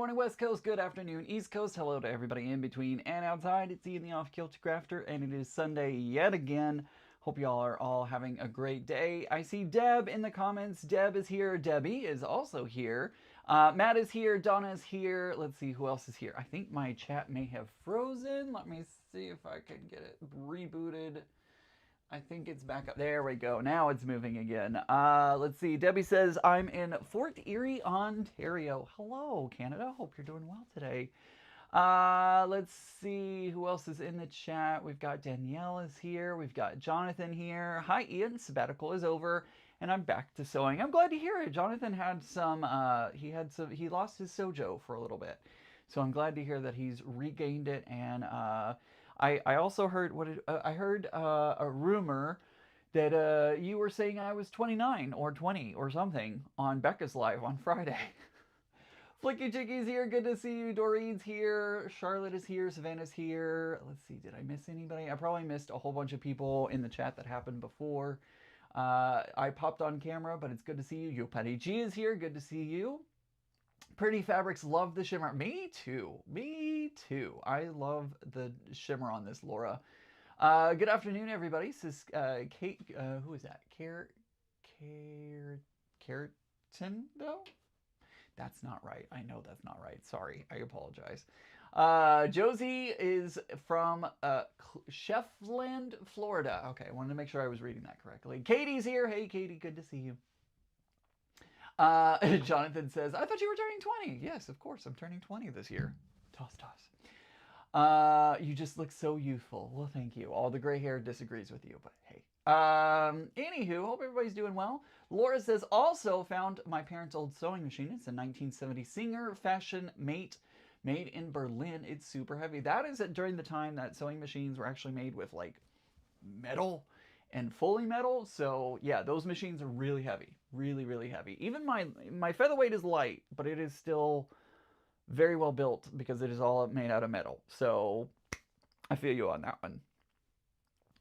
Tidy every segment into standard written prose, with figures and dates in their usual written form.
morning, West Coast. Good afternoon, East Coast. Hello to everybody in between and outside. It's Ian the Off Kilter Crafter, and it is Sunday yet again. Hope y'all are all having a great day. I see Deb in the comments. Deb is here. Debbie is also here. Matt is here. Donna is here. Let's see who else is here. I think my chat may have frozen. Let me see if I can get it rebooted. I think it's back up. There we go. Now it's moving again. Let's see. Debbie says, I'm in Fort Erie, Ontario. Hello, Canada. Hope you're doing well today. Let's see who else is in the chat. We've got Danielle is here. We've got Jonathan here. Hi, Ian. Sabbatical is over, and I'm back to sewing. I'm glad to hear it. Jonathan had some, he lost his sojo for a little bit. So I'm glad to hear that he's regained it, and I also heard I heard a rumor that you were saying I was 29 or 20 or something on Becca's live on Friday. Flicky Chicky's here. Good to see you. Doreen's here. Charlotte is here. Savannah's here. Let's see. Did I miss anybody? I probably missed a whole bunch of people in the chat that happened before. I popped on camera, but it's good to see you. Yo Patty G is here. Good to see you. Pretty Fabrics, love the shimmer. Me too. Me too. I love the shimmer on this, Laura. Good afternoon, everybody. This is Kate. Who is that? Carton, though? That's not right. I know that's not right. Sorry. I apologize. Josie is from Sheffland, Florida. Okay, I wanted to make sure I was reading that correctly. Katie's here. Hey, Katie. Good to see you. Jonathan says, I thought you were turning 20. Yes, of course, I'm turning 20 this year. Toss, toss. You just look so youthful. Well, thank you. All the gray hair disagrees with you, but hey. Anywho, hope everybody's doing well. Laura says, also found my parents' old sewing machine. It's a 1970 Singer Fashion Mate made in Berlin. It's super heavy. That is during the time that sewing machines were actually made with like metal and fully metal. So yeah, those machines are really heavy. Really, really heavy. Even my featherweight is light, but it is still very well built because it is all made out of metal. So I feel you on that one.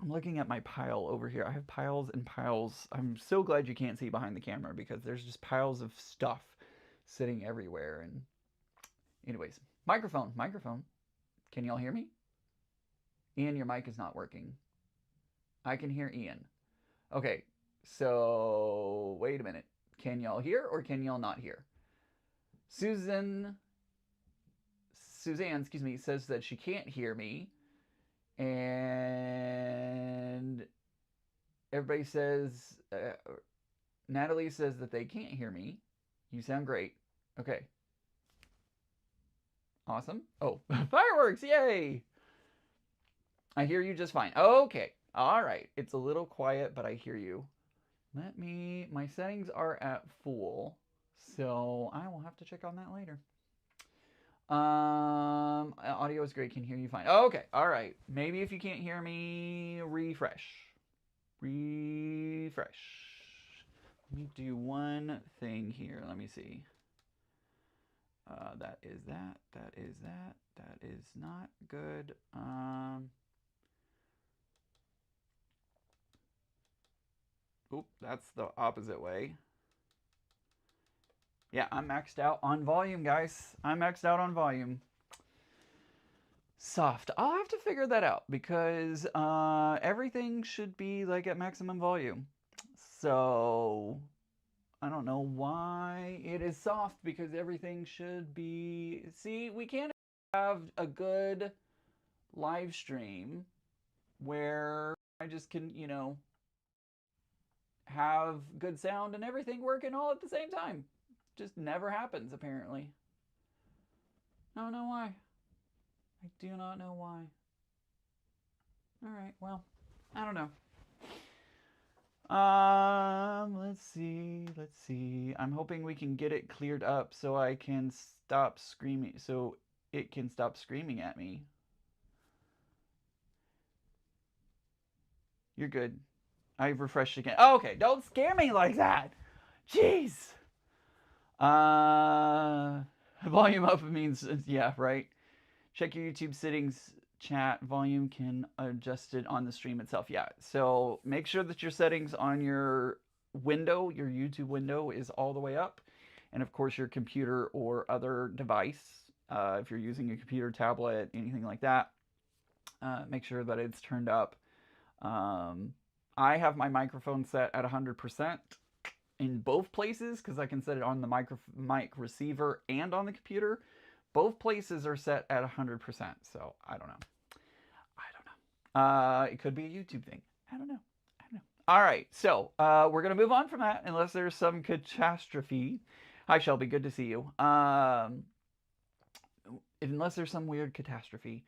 I'm looking at my pile over here. I have piles and piles. I'm so glad you can't see behind the camera because there's just piles of stuff sitting everywhere. And anyways, microphone. Can y'all hear me? Ian, your mic is not working. I can hear Ian. Okay, so wait a minute. Can y'all hear or can y'all not hear? Suzanne, excuse me, says that she can't hear me. And everybody says, Natalie says that they can't hear me. You sound great. Okay. Awesome. Oh, fireworks, yay! I hear you just fine. Okay. All right, it's a little quiet, but I hear you. My settings are at full, so I will have to check on that later. Audio is great, can hear you fine. Okay, all right. Maybe if you can't hear me, refresh. Let me do one thing here. Let me see. That is not good. Oop, that's the opposite way. Yeah, I'm maxed out on volume, guys. I'm maxed out on volume. Soft. I'll have to figure that out because everything should be like at maximum volume. So I don't know why it is soft because everything should be... See, we can't have a good live stream where I just can, you know, have good sound and everything working all at the same time. Just never happens, apparently. I don't know why. I do not know why. Alright, well, I don't know. Let's see. I'm hoping we can get it cleared up so I can stop screaming, so it can stop screaming at me. You're good. I've refreshed again. Oh, okay, don't scare me like that. Jeez. Volume up means, yeah, right. Check your YouTube settings, chat. Volume can adjust it on the stream itself. Yeah, so make sure that your settings on your window, your YouTube window, is all the way up. and of course your computer or other device. If you're using a computer, tablet, anything like that, make sure that it's turned up. Um, I have my microphone set at 100% in both places because I can set it on the mic receiver and on the computer. Both places are set at 100%. So I don't know. I don't know. It could be a YouTube thing. I don't know. I don't know. All right. So we're going to move on from that unless there's some catastrophe. Hi, Shelby. Good to see you. Unless there's some weird catastrophe,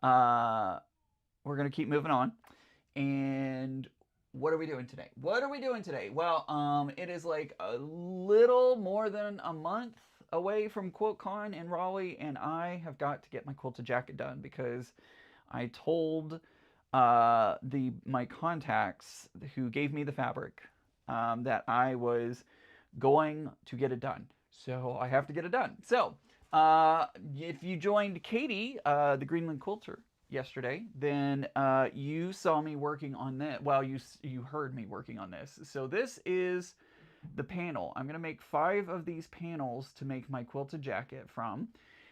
we're going to keep moving on. And what are we doing today? What are we doing today? Well, it is like a little more than a month away from QuiltCon in Raleigh, and I have got to get my quilted jacket done because I told my contacts who gave me the fabric that I was going to get it done. So I have to get it done. So if you joined Katie, the Greenland Quilter, yesterday, then you saw me working on that. Well, you heard me working on this. So this is the panel. I'm going to make 5 of these panels to make my quilted jacket from.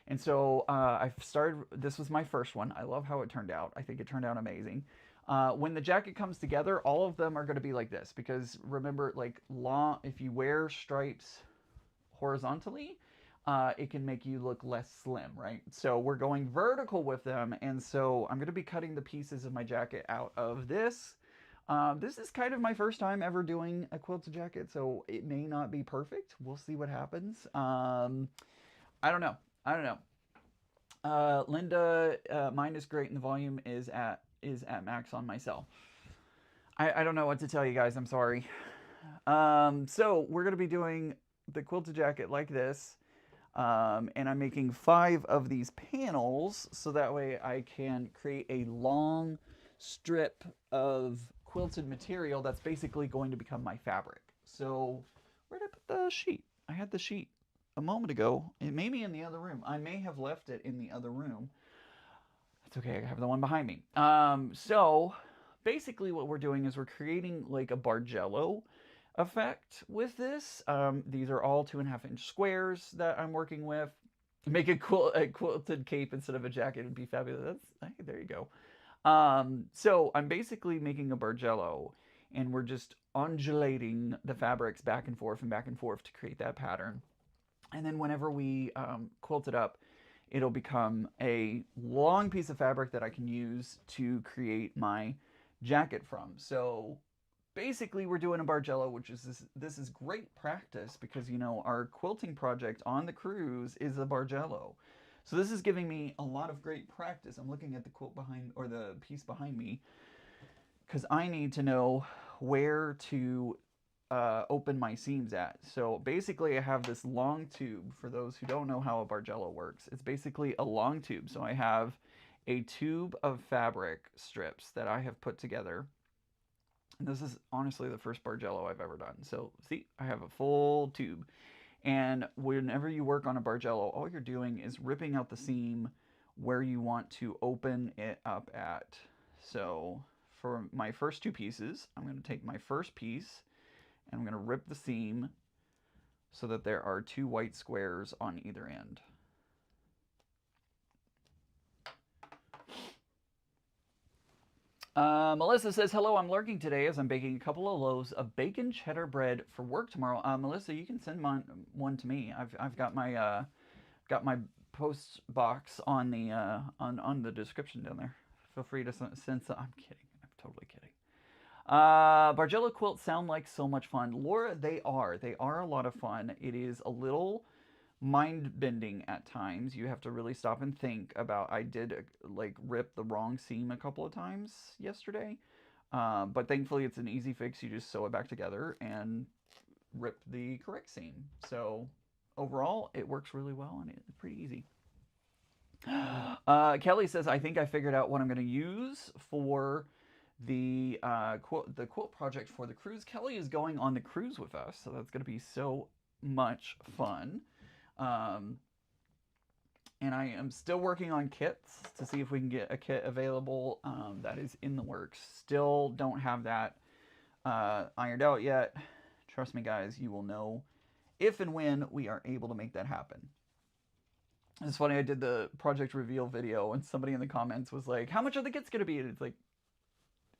And so I've started, this was my first one. I love how it turned out. I think it turned out amazing. When the jacket comes together, all of them are going to be like this because remember, like if you wear stripes horizontally, it can make you look less slim, right? So we're going vertical with them, and so I'm going to be cutting the pieces of my jacket out of this. This is kind of my first time ever doing a quilted jacket, so it may not be perfect. We'll see what happens. I don't know. I don't know. Linda, mine is great, and the volume is at max on my cell. I don't know what to tell you guys. I'm sorry. So we're going to be doing the quilted jacket like this. And I'm making 5 of these panels so that way I can create a long strip of quilted material that's basically going to become my fabric. So where did I put the sheet? I had the sheet a moment ago. It may be in the other room. I may have left it in the other room. That's okay. I have the one behind me. So basically what we're doing is we're creating like a Bargello effect with this. These are all 2.5-inch squares that I'm working with. Make a quilted cape instead of a jacket would be fabulous. Hey, there you go. So I'm basically making a Bargello, and we're just undulating the fabrics back and forth to create that pattern. And then whenever we quilt it up, it'll become a long piece of fabric that I can use to create my jacket from. So basically we're doing a Bargello, which is this is great practice because, you know, our quilting project on the cruise is a Bargello. So this is giving me a lot of great practice. I'm looking at the quilt behind, or the piece behind me, because I need to know where to open my seams at. So basically I have this long tube. For those who don't know how a Bargello works, it's basically a long tube. So I have a tube of fabric strips that I have put together. And this is honestly the first Bargello I've ever done. So see, I have a full tube. And whenever you work on a Bargello, all you're doing is ripping out the seam where you want to open it up at. So for my first 2 pieces, I'm going to take my first piece and I'm going to rip the seam so that there are 2 white squares on either end. Melissa says, hello, I'm lurking today as I'm baking a couple of loaves of bacon cheddar bread for work tomorrow. Melissa, you can send one to me. I've got my post box on the on the description down there. Feel free to send some. I'm kidding. I'm totally kidding. Bargello quilts sound like so much fun. Laura, they are. They are a lot of fun. It is a little mind-bending at times. You have to really stop and think about. I did like rip the wrong seam a couple of times yesterday, but thankfully it's an easy fix. You just sew it back together and rip the correct seam. So overall it works really well and it's pretty easy. Kelly says, I think I figured out what I'm going to use for the quilt project for the cruise. Kelly is going on the cruise with us, so that's going to be so much fun. And I am still working on kits to see if we can get a kit available. That is in the works. Still don't have that ironed out yet. Trust me, guys, you will know if and when we are able to make that happen. It's funny, I did the project reveal video and somebody in the comments was like, how much are the kits going to be? And it's like,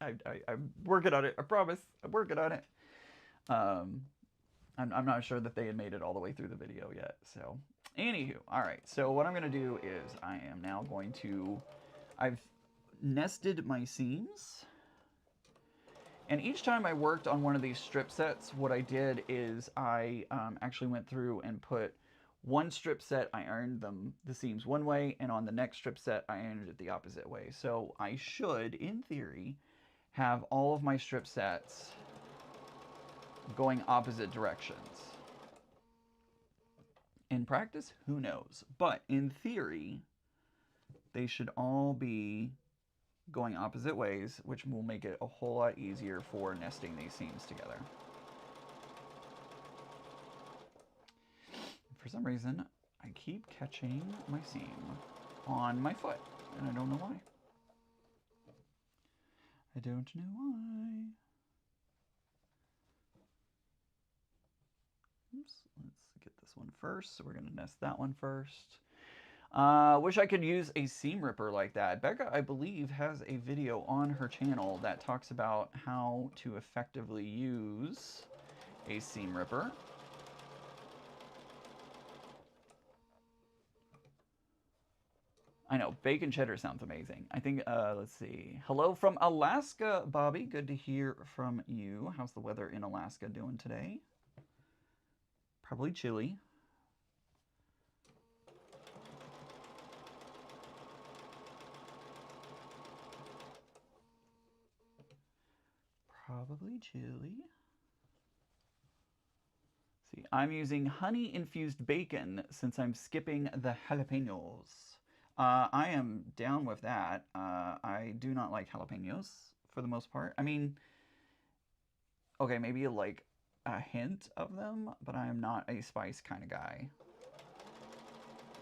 I'm working on it. I promise. I'm working on it. I'm not sure that they had made it all the way through the video yet. So, anywho, all right. So what I'm going to do is I am now going to, I've nested my seams. And each time I worked on one of these strip sets, what I did is I actually went through and put one strip set, I ironed the seams one way, and on the next strip set, I ironed it the opposite way. So I should, in theory, have all of my strip sets going opposite directions. In practice, who knows? But in theory, they should all be going opposite ways, which will make it a whole lot easier for nesting these seams together. For some reason, I keep catching my seam on my foot, and I don't know why. I don't know why. Oops, let's get this one first. So we're going to nest that one first. Wish I could use a seam ripper like that. Becca, I believe, has a video on her channel that talks about how to effectively use a seam ripper. I know, bacon cheddar sounds amazing. I think, let's see. Hello from Alaska, Bobby. Good to hear from you. How's the weather in Alaska doing today? Probably chilly. Probably chilly. See, I'm using honey-infused bacon since I'm skipping the jalapenos. I am down with that. I do not like jalapenos for the most part. I mean, okay, maybe like a hint of them, but I am not a spice kind of guy.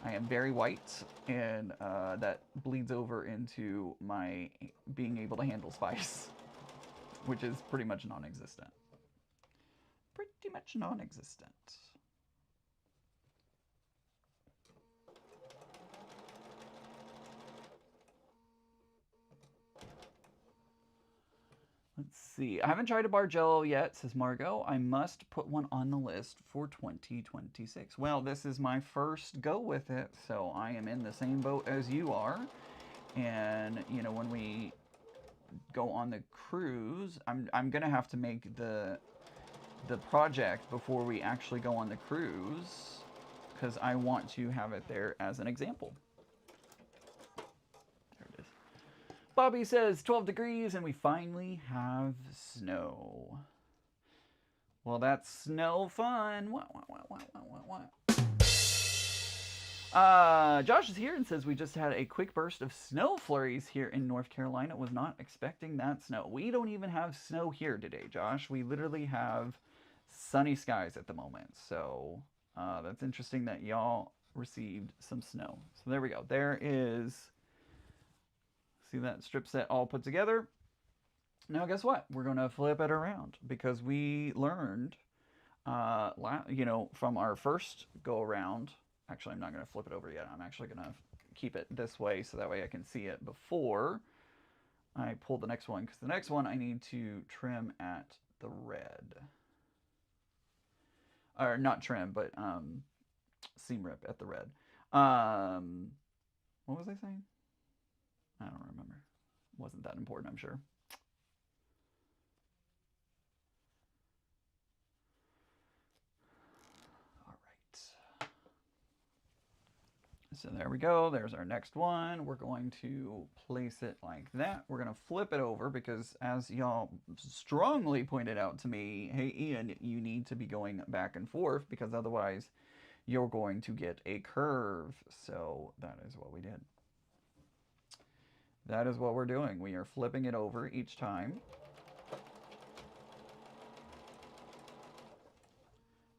I am very white, and that bleeds over into my being able to handle spice, which is pretty much non-existent. Pretty much non-existent. Let's see. I haven't tried a Bargello yet, says Margot. I must put one on the list for 2026. Well, this is my first go with it, so I am in the same boat as you are. And, you know, when we go on the cruise, I'm going to have to make the project before we actually go on the cruise, because I want to have it there as an example. Bobby says 12 degrees and we finally have snow. Well, that's snow fun. What? Josh is here and says we just had a quick burst of snow flurries here in North Carolina. Was not expecting that snow. We don't even have snow here today, Josh. We literally have sunny skies at the moment. So that's interesting that y'all received some snow. So there we go. There is... See that strip set all put together? Now guess what? We're going to flip it around because we learned, you know, from our first go around. Actually, I'm not going to flip it over yet. I'm actually going to keep it this way so that way I can see it before I pull the next one, because the next one I need to trim at the red. Or not trim, but seam rip at the red. What was I saying? I don't remember. It wasn't that important, I'm sure. All right. So there we go. There's our next one. We're going to place it like that. We're going to flip it over because, as y'all strongly pointed out to me, hey, Ian, you need to be going back and forth because otherwise you're going to get a curve. So that is what we did. That is what we're doing. We are flipping it over each time.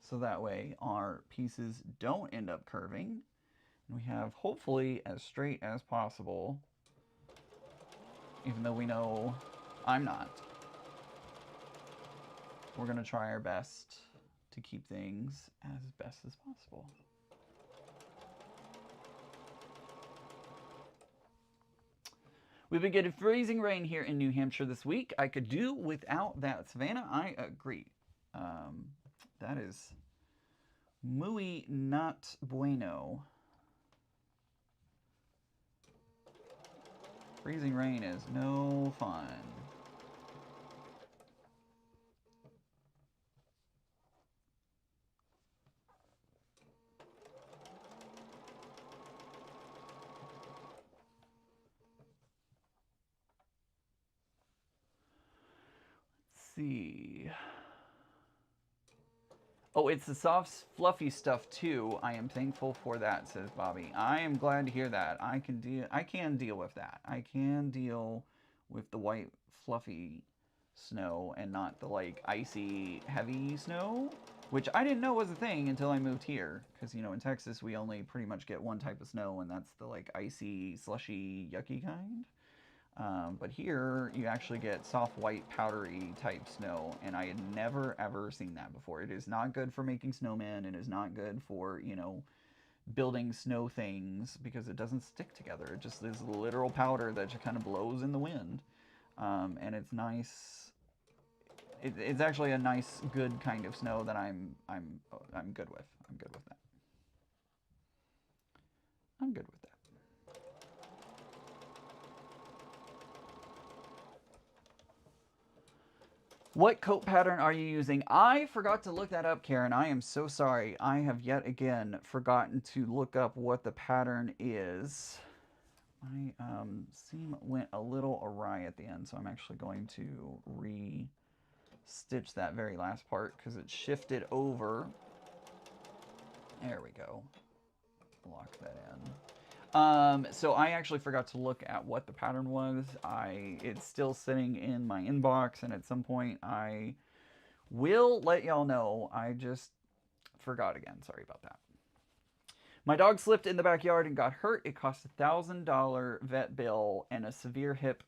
So that way our pieces don't end up curving. And we have hopefully as straight as possible, even though we know I'm not. We're going to try our best to keep things as best as possible. We've been getting freezing rain here in New Hampshire this week. I could do without that. Savannah, I agree. That is muy not bueno. Freezing rain is no fun. Let's see. Oh, it's the soft, fluffy stuff too. I am thankful for that, says Bobby. I am glad to hear that. I can deal with that. I can deal with the white, fluffy snow and not the like icy, heavy snow, which I didn't know was a thing until I moved here. Because you know, in Texas we only pretty much get one type of snow, and that's the like icy, slushy, yucky kind. But here you actually get soft white powdery type snow, and I had never ever seen that before. It is not good for making snowmen. It is not good for, you know, building snow things because it doesn't stick together. It just is literal powder that just kind of blows in the wind, and it's nice. It's actually a nice, good kind of snow that I'm good with. I'm good with that. I'm good with that. What coat pattern are you using? I forgot to look that up, Karen. I am so sorry. I have yet again forgotten to look up what the pattern is. My seam went a little awry at the end, so I'm actually going to re-stitch that very last part because it shifted over. There we go. Lock that in. So I actually forgot to look at what the pattern was. It's still sitting in my inbox, and at some point I will let y'all know. I just forgot again. Sorry about that. My dog slipped in the backyard and got hurt. It cost $1,000 vet bill and a severe hip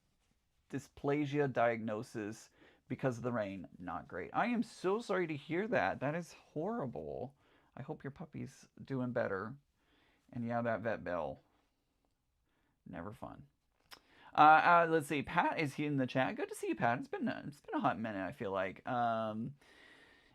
dysplasia diagnosis because of the rain. Not great. I am so sorry to hear that. That is horrible. I hope your puppy's doing better. And yeah, that vet bill. Never fun. Let's see. Pat is here in the chat. Good to see you, Pat. It's been a hot minute, I feel like.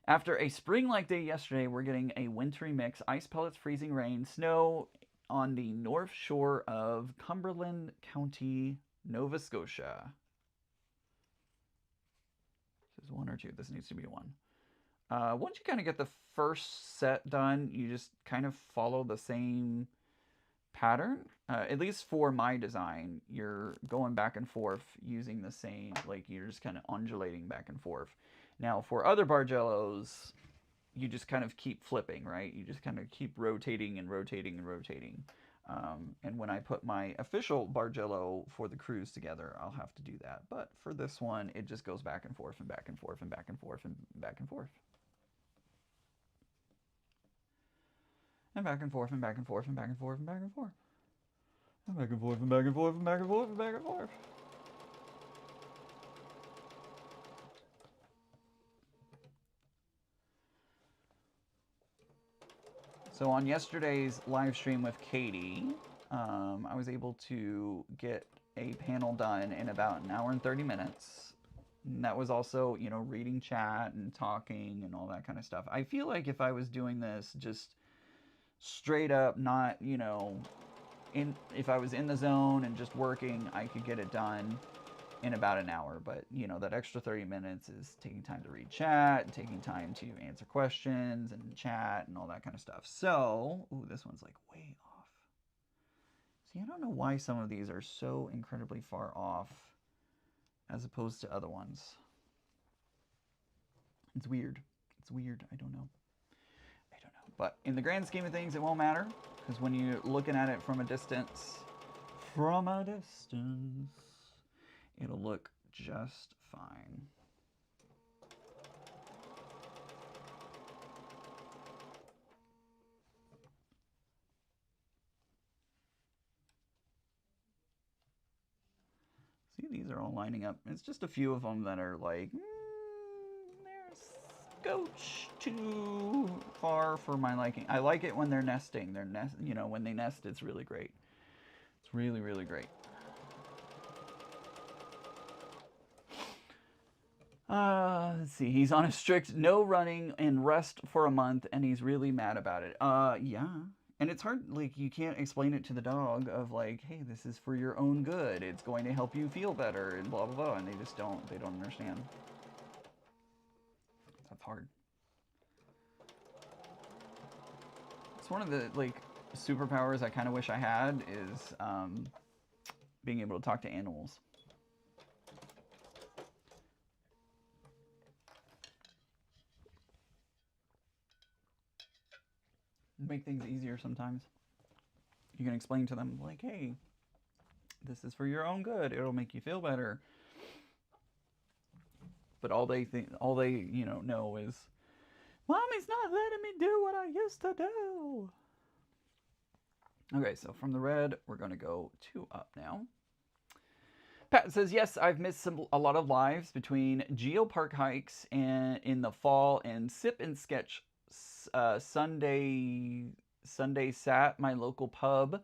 After a spring-like day yesterday, we're getting a wintry mix. Ice pellets, freezing rain, snow on the north shore of Cumberland County, Nova Scotia. This is one or two. This needs to be one. Once you kind of get the first set done, you just kind of follow the same pattern. At least for my design, you're going back and forth using the same, like you're just kind of undulating back and forth. Now for other Bargellos, you just kind of keep flipping, right? You just kind of keep rotating and rotating and rotating. And when I put my official Bargello for the cruise together, I'll have to do that. But for this one, it just goes back and forth and back and forth and back and forth and back and forth. And back and forth and back and forth and back and forth and back and forth. And back and forth and back and forth and back and forth and back and forth. So on yesterday's live stream with Katie, I was able to get a panel done in about an hour and 30 minutes. And that was also, you know, reading chat and talking and all that kind of stuff. I feel like if I was doing this just straight up, not, you know, if I was in the zone and just working, I could get it done in about an hour. But, you know, that extra 30 minutes is taking time to read chat and taking time to answer questions and chat and all that kind of stuff. So, ooh, this one's like way off. See, I don't know why some of these are so incredibly far off as opposed to other ones. It's weird. It's weird. I don't know. But in the grand scheme of things, it won't matter, because when you're looking at it from a distance, it'll look just fine. See, these are all lining up. It's just a few of them that are like, they're go too far for my liking. I like it when they're nesting. When they nest, it's really great. It's really, really great. Let's see. He's on a strict no running and rest for a month, and he's really mad about it. Yeah. And it's hard, like, you can't explain it to the dog of, like, hey, this is for your own good. It's going to help you feel better, and blah, blah, blah. And they don't understand. That's hard. It's one of the, like, superpowers I kind of wish I had is being able to talk to animals. Make things easier sometimes. You can explain to them, like, hey, this is for your own good. It'll make you feel better. But all they know is, Mommy's not letting me do what I used to do. Okay, so from the red, we're going to go 2 up now. Pat says, yes, I've missed a lot of lives between Geopark hikes and in the fall and Sip and Sketch Sunday Sat, my local pub.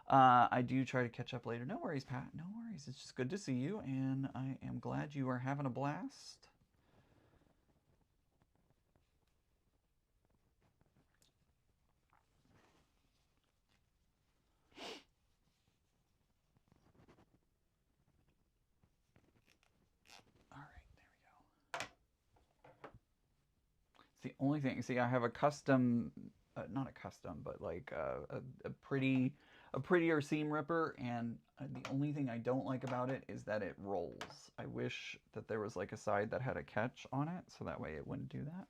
I do try to catch up later. No worries, Pat. No worries. It's just good to see you, and I am glad you are having a blast. The only thing, see, I have a custom, not a custom, but like a prettier seam ripper, and the only thing I don't like about it is that it rolls. I wish that there was like a side that had a catch on it, so that way it wouldn't do that.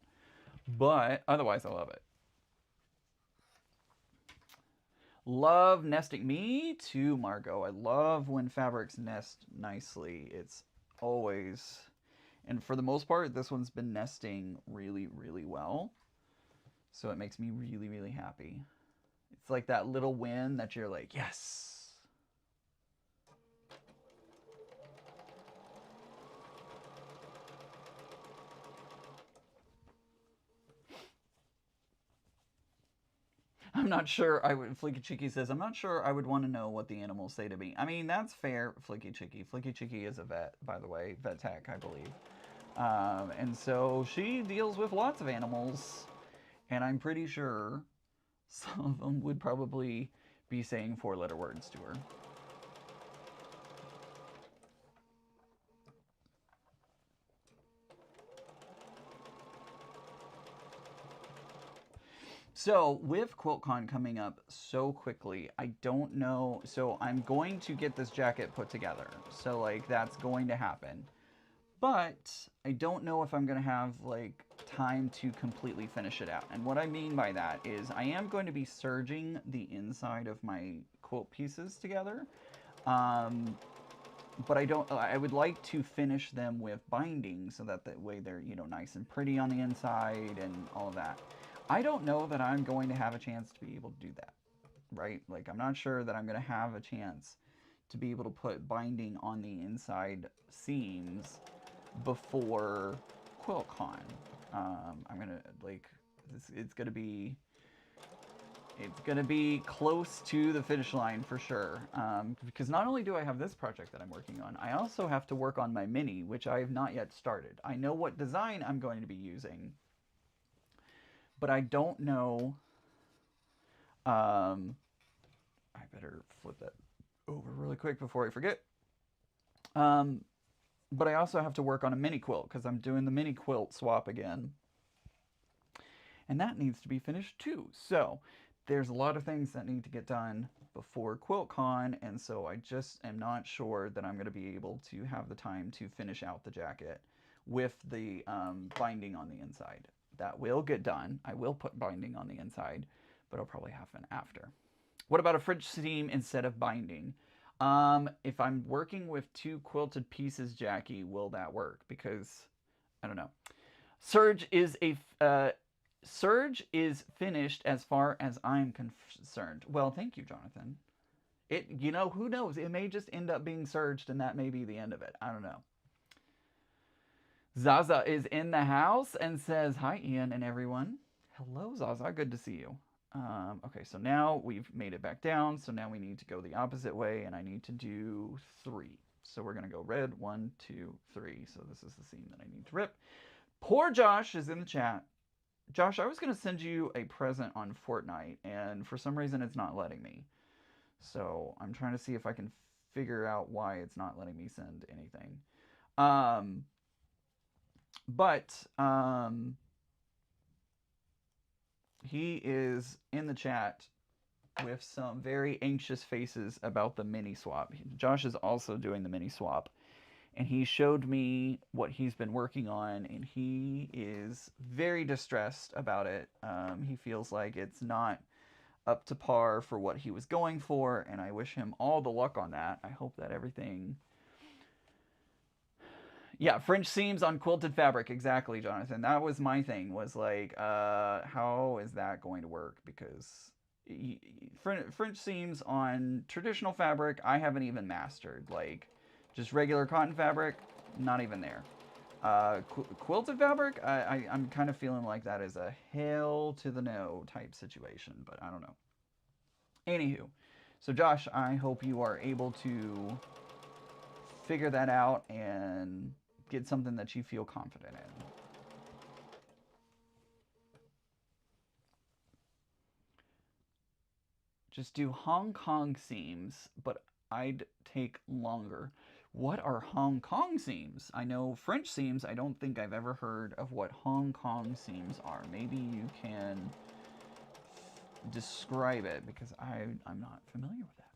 But otherwise, I love it. Love nesting. Me too, Margot. I love when fabrics nest nicely. It's always, and for the most part, this one's been nesting really, really well. So it makes me really, really happy. It's like that little win that you're like, yes. I'm not sure I would, Flicky Chicky says, I'm not sure I would want to know what the animals say to me. I mean, that's fair, Flicky Chicky. Flicky Chicky is a vet, by the way, vet tech, I believe. And so she deals with lots of animals, and I'm pretty sure some of them would probably be saying 4-letter words to her. So with QuiltCon coming up so quickly, I don't know. So I'm going to get this jacket put together. So like that's going to happen. But I don't know if I'm going to have like time to completely finish it out. And what I mean by that is I am going to be serging the inside of my quilt pieces together. But I would like to finish them with binding so that way they're, nice and pretty on the inside and all of that. I don't know that I'm going to have a chance to be able to do that, right? Like, I'm not sure that I'm going to have a chance to be able to put binding on the inside seams before QuiltCon. I'm going to, like, it's going to be close to the finish line for sure. Because not only do I have this project that I'm working on, I also have to work on my mini, which I have not yet started. I know what design I'm going to be using, but I don't know. I better flip that over really quick before I forget. But I also have to work on a mini quilt because I'm doing the mini quilt swap again. And that needs to be finished too. So there's a lot of things that need to get done before QuiltCon, and so I just am not sure that I'm going to be able to have the time to finish out the jacket with the binding on the inside. That will get done. I will put binding on the inside, but it'll probably happen after. What about a fridge seam instead of binding? If I'm working with 2 quilted pieces, Jackie, will that work? Because, I don't know. Surge is finished as far as I'm concerned. Well, thank you, Jonathan. Who knows? It may just end up being surged and that may be the end of it. I don't know. Zaza is in the house and says, hi, Ian and everyone. Hello, Zaza. Good to see you. Okay, so now we've made it back down. So now we need to go the opposite way, and I need to do 3. So we're going to go red, 1, 2, 3. So this is the seam that I need to rip. Poor Josh is in the chat. Josh, I was going to send you a present on Fortnite, and for some reason it's not letting me. So I'm trying to see if I can figure out why it's not letting me send anything. But he is in the chat with some very anxious faces about the mini swap. Josh is also doing the mini swap, and he showed me what he's been working on, and he is very distressed about it. He feels like it's not up to par for what he was going for, and I wish him all the luck on that. I hope that everything... Yeah, French seams on quilted fabric, exactly, Jonathan. That was my thing, was like, how is that going to work? Because French seams on traditional fabric, I haven't even mastered. Like, just regular cotton fabric, not even there. Quilted fabric, I'm kind of feeling like that is a hell to the no type situation, but I don't know. Anywho, so Josh, I hope you are able to figure that out and get something that you feel confident in. Just do Hong Kong seams, but I'd take longer. What are Hong Kong seams? I know French seams. I don't think I've ever heard of what Hong Kong seams are. Maybe you can describe it, because I'm not familiar with that.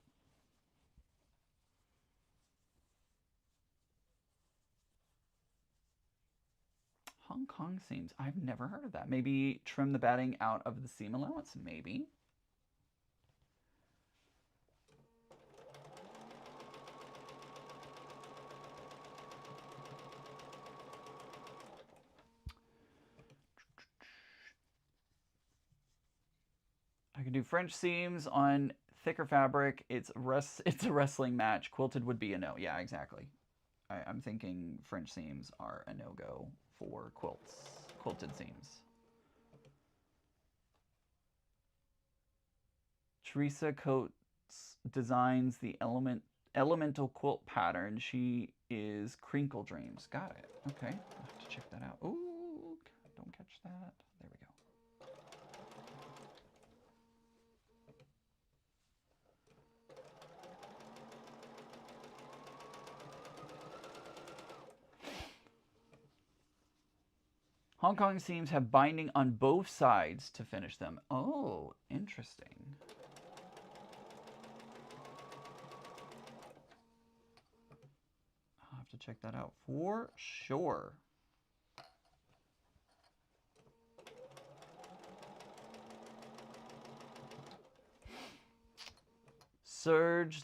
Hong Kong seams. I've never heard of that. Maybe trim the batting out of the seam allowance? Maybe. I can do French seams on thicker fabric. It's a wrestling match. Quilted would be a no. Yeah, exactly. I'm thinking French seams are a no-go for quilted seams. Teresa Coates designs the elemental quilt pattern. She is Crinkle Dreams. Got it. Okay, I'll have to check that out. Ooh, don't catch that. There we go. Hong Kong seams have binding on both sides to finish them. Oh, interesting. I'll have to check that out for sure. Surge,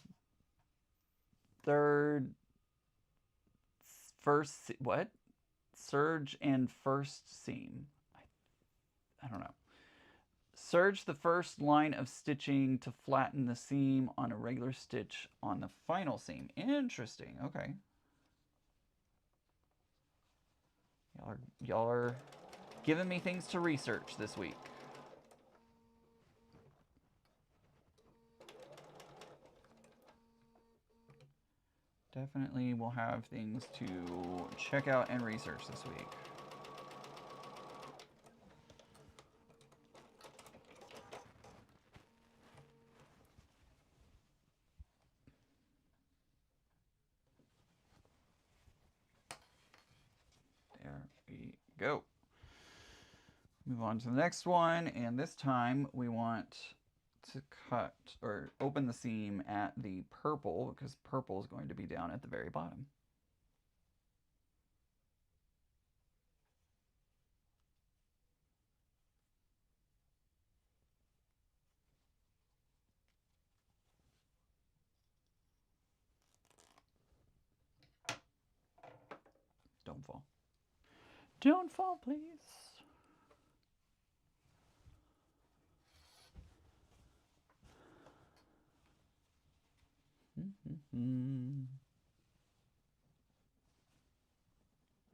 first, what? Surge and first seam. I don't know. Serge the first line of stitching to flatten the seam on a regular stitch on the final seam. Interesting. Okay. Y'all are giving me things to research this week. Definitely will have things to check out and research this week. There we go. Move on to the next one, and this time we want to cut or open the seam at the purple, because purple is going to be down at the very bottom. Don't fall. Don't fall, please.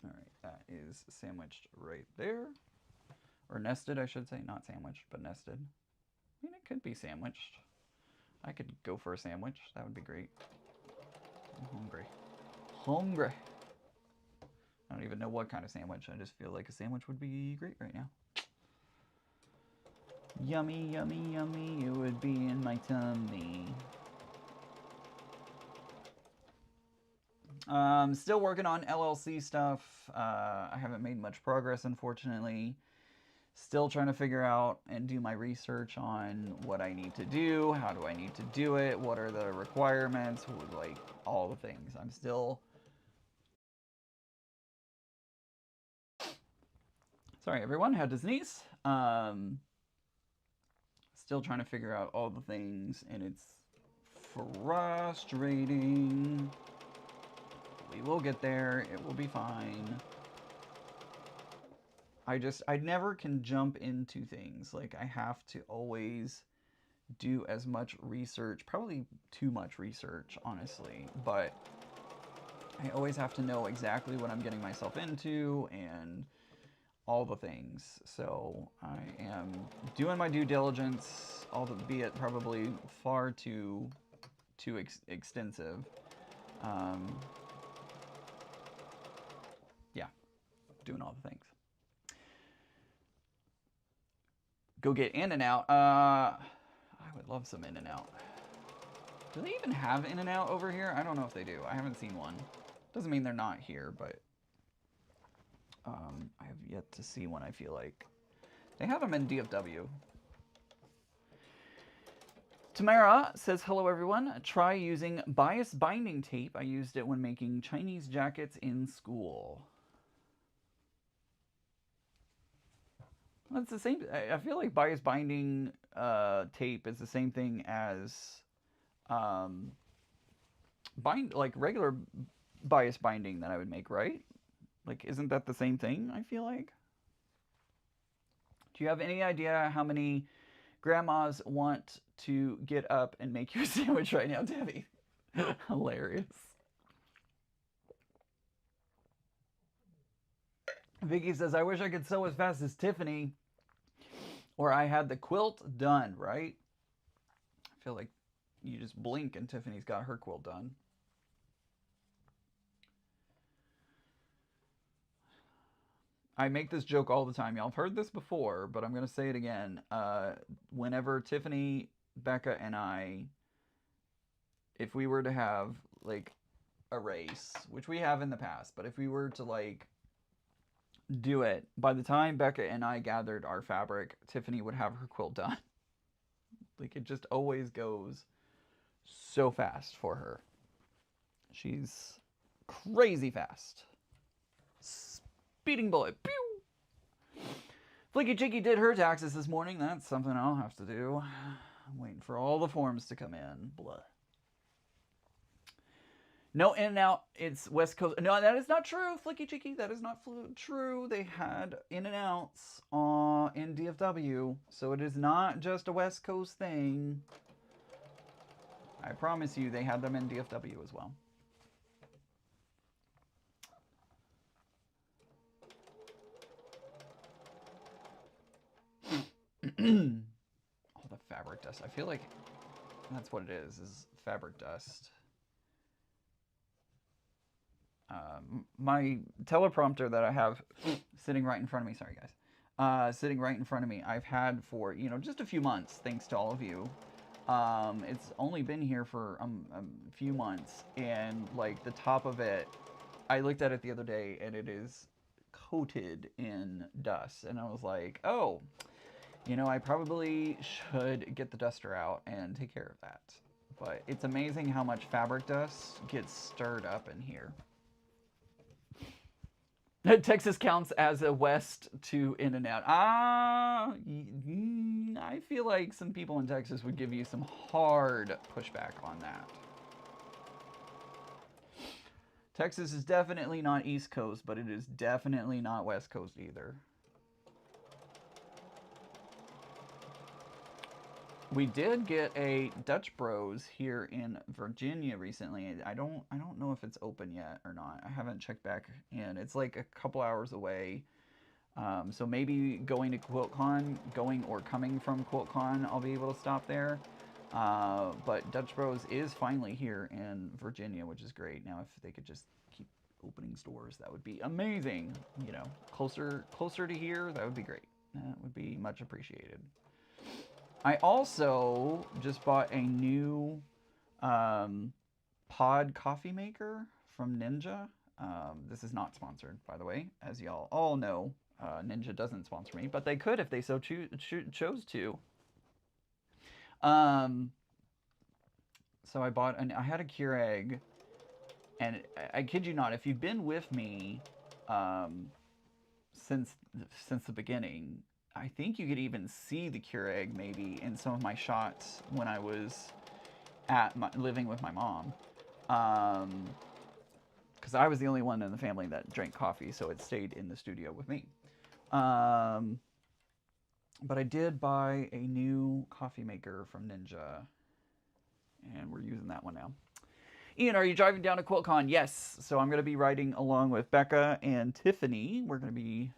All right, that is sandwiched right there. Or nested, I should say. Not sandwiched, but nested. I mean, it could be sandwiched. I could go for a sandwich. That would be great. I'm hungry. Hungry. I don't even know what kind of sandwich. I just feel like a sandwich would be great right now. Yummy, yummy, yummy. It would be in my tummy. Still working on LLC stuff. I haven't made much progress, unfortunately. Still trying to figure out and do my research on what I need to do. How do I need to do it? What are the requirements? Like, all the things. I'm still... Sorry, everyone. Had to sneeze. Still trying to figure out all the things, and it's frustrating. We will get there. It will be fine. I never can jump into things. Like, I have to always do as much research, probably too much research, honestly, but I always have to know exactly what I'm getting myself into and all the things. So I am doing my due diligence, albeit probably far too extensive. Yeah, doing all the things. Go get In-N-Out. I would love some In-N-Out. Do they even have In-N-Out over here? I don't know if they do. I haven't seen one. Doesn't mean they're not here, but I have yet to see one, I feel like. They have them in DFW. Tamara says, hello everyone. Try using bias binding tape. I used it when making Chinese jackets in school. It's the same. I feel like bias binding tape is the same thing as like regular bias binding that I would make, right? Like, isn't that the same thing, I feel like? Do you have any idea how many grandmas want to get up and make you a sandwich right now, Debbie? Hilarious. Vicky says, I wish I could sew as fast as Tiffany, or I had the quilt done, right? I feel like you just blink and Tiffany's got her quilt done. I make this joke all the time. Y'all have heard this before, but I'm going to say it again. Whenever Tiffany, Becca, and I, if we were to have, like, a race, which we have in the past, but if we were to, like, do it, by the time Becca and I gathered our fabric, Tiffany would have her quilt done. Like, it just always goes so fast for her. She's crazy fast. Speeding bullet. Pew! Flicky Chicky did her taxes this morning. That's something I'll have to do. I'm waiting for all the forms to come in. Blah. No In-N-Out. It's West Coast. No, that is not true, Flicky Chicky. That is not true. They had In-N-Outs in DFW. So it is not just a West Coast thing. I promise you they had them in DFW as well. All the fabric dust. I feel like that's what it is fabric dust. My teleprompter that I have sitting right in front of me, sorry guys, sitting right in front of me, I've had for, you know, just a few months, thanks to all of you. It's only been here for a few months, and like the top of it, I looked at it the other day and it is coated in dust, and I was like, oh, you know, I probably should get the duster out and take care of that. But it's amazing how much fabric dust gets stirred up in here. Texas counts as a west to In-N-Out. I feel like some people in Texas would give you some hard pushback on that. Texas is definitely not East Coast, but it is definitely not West Coast either. We did get a Dutch Bros here in Virginia recently. I don't know if it's open yet or not. I haven't checked back in. It's like a couple hours away. So maybe going to QuiltCon, going or coming from QuiltCon, I'll be able to stop there. But Dutch Bros is finally here in Virginia, which is great. Now, if they could just keep opening stores, that would be amazing. You know, closer to here, that would be great. That would be much appreciated. I also just bought a new um, pod coffee maker from Ninja. This is not sponsored, by the way, as y'all all know. Ninja doesn't sponsor me, but they could if they so chose to. Um, so I had a Keurig, and I kid you not, if you've been with me um, since since the beginning, I think you could even see the Keurig maybe in some of my shots when I was living with my mom. Um, because I was the only one in the family that drank coffee, so it stayed in the studio with me. Um, but I did buy a new coffee maker from Ninja, and we're using that one now. Ian, are you driving down to QuiltCon? Yes. So I'm going to be riding along with Becca and Tiffany. We're going to be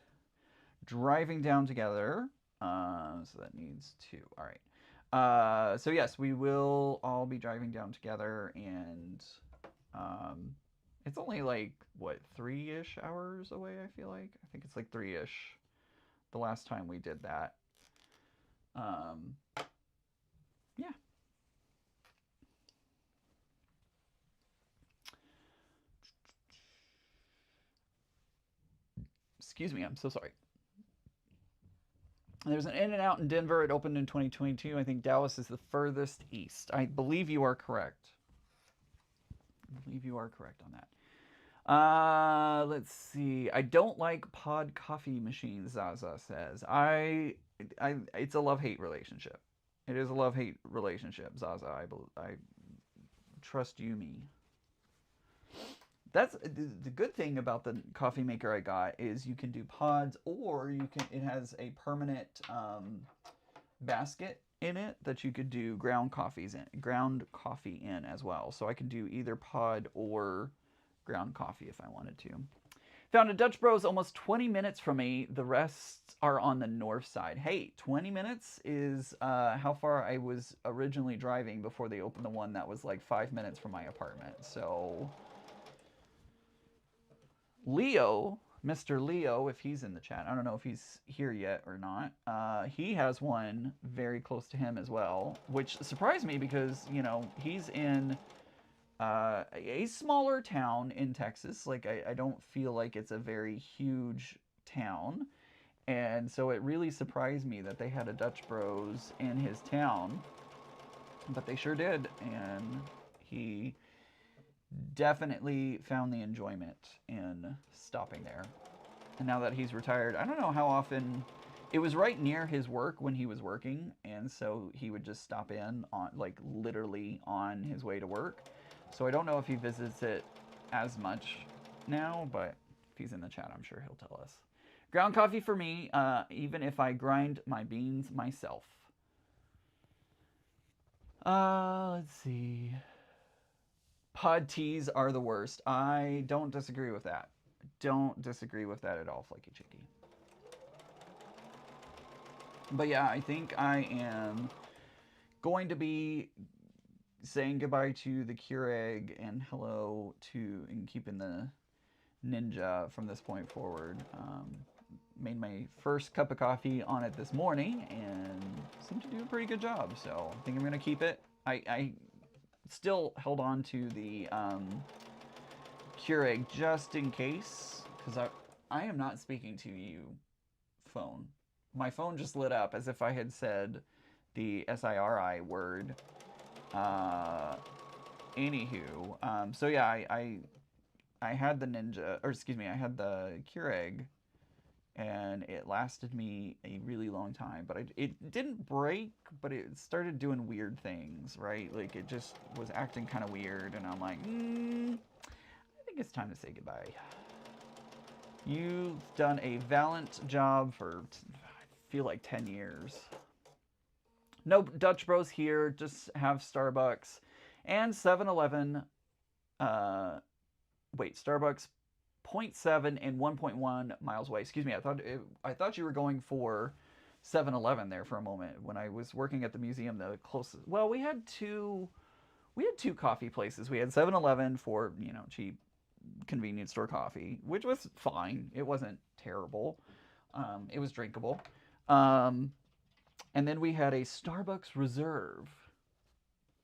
driving down together. So that needs two. All right. So yes, we will all be driving down together, and um, it's only like what 3-ish hours away. I feel like I think it's like 3-ish. The last time we did that. Um, yeah. Excuse me. I'm so sorry. There's an In-N-Out in Denver. It opened in 2022. I think Dallas is the furthest east. I believe you are correct. I believe you are correct on that. Let's see. I don't like pod coffee machines, Zaza says. It's a love-hate relationship. It is a love-hate relationship, Zaza. I trust you, me. That's the good thing about the coffee maker I got is you can do pods, or you can. It has a permanent basket in it that you could do ground coffee in as well. So I could do either pod or ground coffee if I wanted to. Found a Dutch Bros almost 20 minutes from me. The rest are on the north side. Hey, 20 minutes is how far I was originally driving before they opened the one that was like 5 minutes from my apartment. So Leo, Mr. Leo, if he's in the chat, I don't know if he's here yet or not. He has one very close to him as well, which surprised me because, you know, he's in a smaller town in Texas. Like, I don't feel like it's a very huge town. And so it really surprised me that they had a Dutch Bros in his town. But they sure did. And he definitely found the enjoyment in stopping there. And now that he's retired, I don't know how often. It was right near his work when he was working, and so he would just stop in on, like, literally on his way to work. So I don't know if he visits it as much now, but if he's in the chat, I'm sure he'll tell us. Ground coffee for me, even if I grind my beans myself. Let's see. Pod teas are the worst. I don't disagree with that. Don't disagree with that at all, Flaky Chicky. But yeah, I think I am going to be saying goodbye to the Keurig and hello to and keeping the Ninja from this point forward. Made my first cup of coffee on it this morning and seemed to do a pretty good job. So I think I'm going to keep it. I still held on to the Keurig just in case, because I am not speaking to you, phone. My phone just lit up as if I had said the SIRI word. Anywho, so yeah, I had the Ninja, or excuse me, I had the Keurig, and it lasted me a really long time. But it didn't break, but it started doing weird things, right? Like, it just was acting kind of weird, and I'm like, I think it's time to say goodbye. You've done a valiant job for, I feel like, 10 years. No Dutch Bros here. Just have Starbucks and 7-Eleven. Wait, Starbucks zero point 0.7 and 1.1 miles away. Excuse me. I thought you were going for 7-Eleven there for a moment. When I was working at the museum, the closest. Well, we had two coffee places. We had 7-Eleven for, cheap convenience store coffee, which was fine. It wasn't terrible. It was drinkable. And then we had a Starbucks Reserve,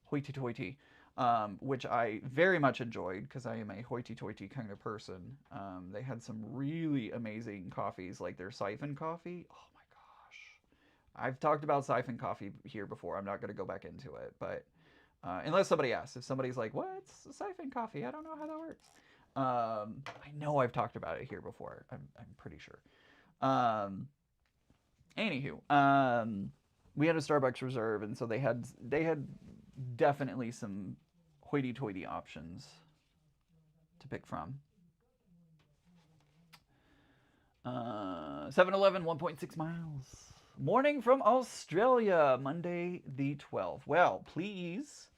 hoity-toity, which I very much enjoyed because I am a hoity-toity kind of person. They had some really amazing coffees, like their siphon coffee. Oh my gosh. I've talked about siphon coffee here before. I'm not going to go back into it, but unless somebody asks. If somebody's like, what's siphon coffee? I don't know how that works. I know I've talked about it here before. I'm pretty sure. Anywho, we had a Starbucks Reserve, and so they had definitely some hoity-toity options to pick from. 7-Eleven, 1.6 miles. Morning from Australia, Monday the 12th. Well, please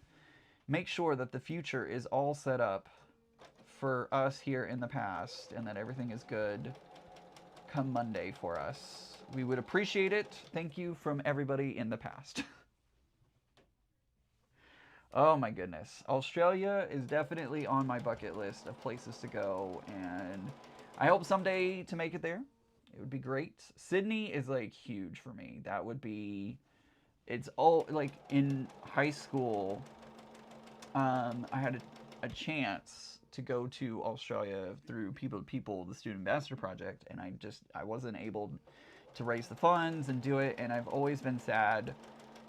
make sure that the future is all set up for us here in the past and that everything is good come Monday for us. We would appreciate it. Thank you from everybody in the past. Oh my goodness. Australia is definitely on my bucket list of places to go, and I hope someday to make it there. It would be great. Sydney is like huge for me. That would be, it's all like in high school. I had a chance to go to Australia through People, the Student Ambassador Project, and I wasn't able to raise the funds and do it, and I've always been sad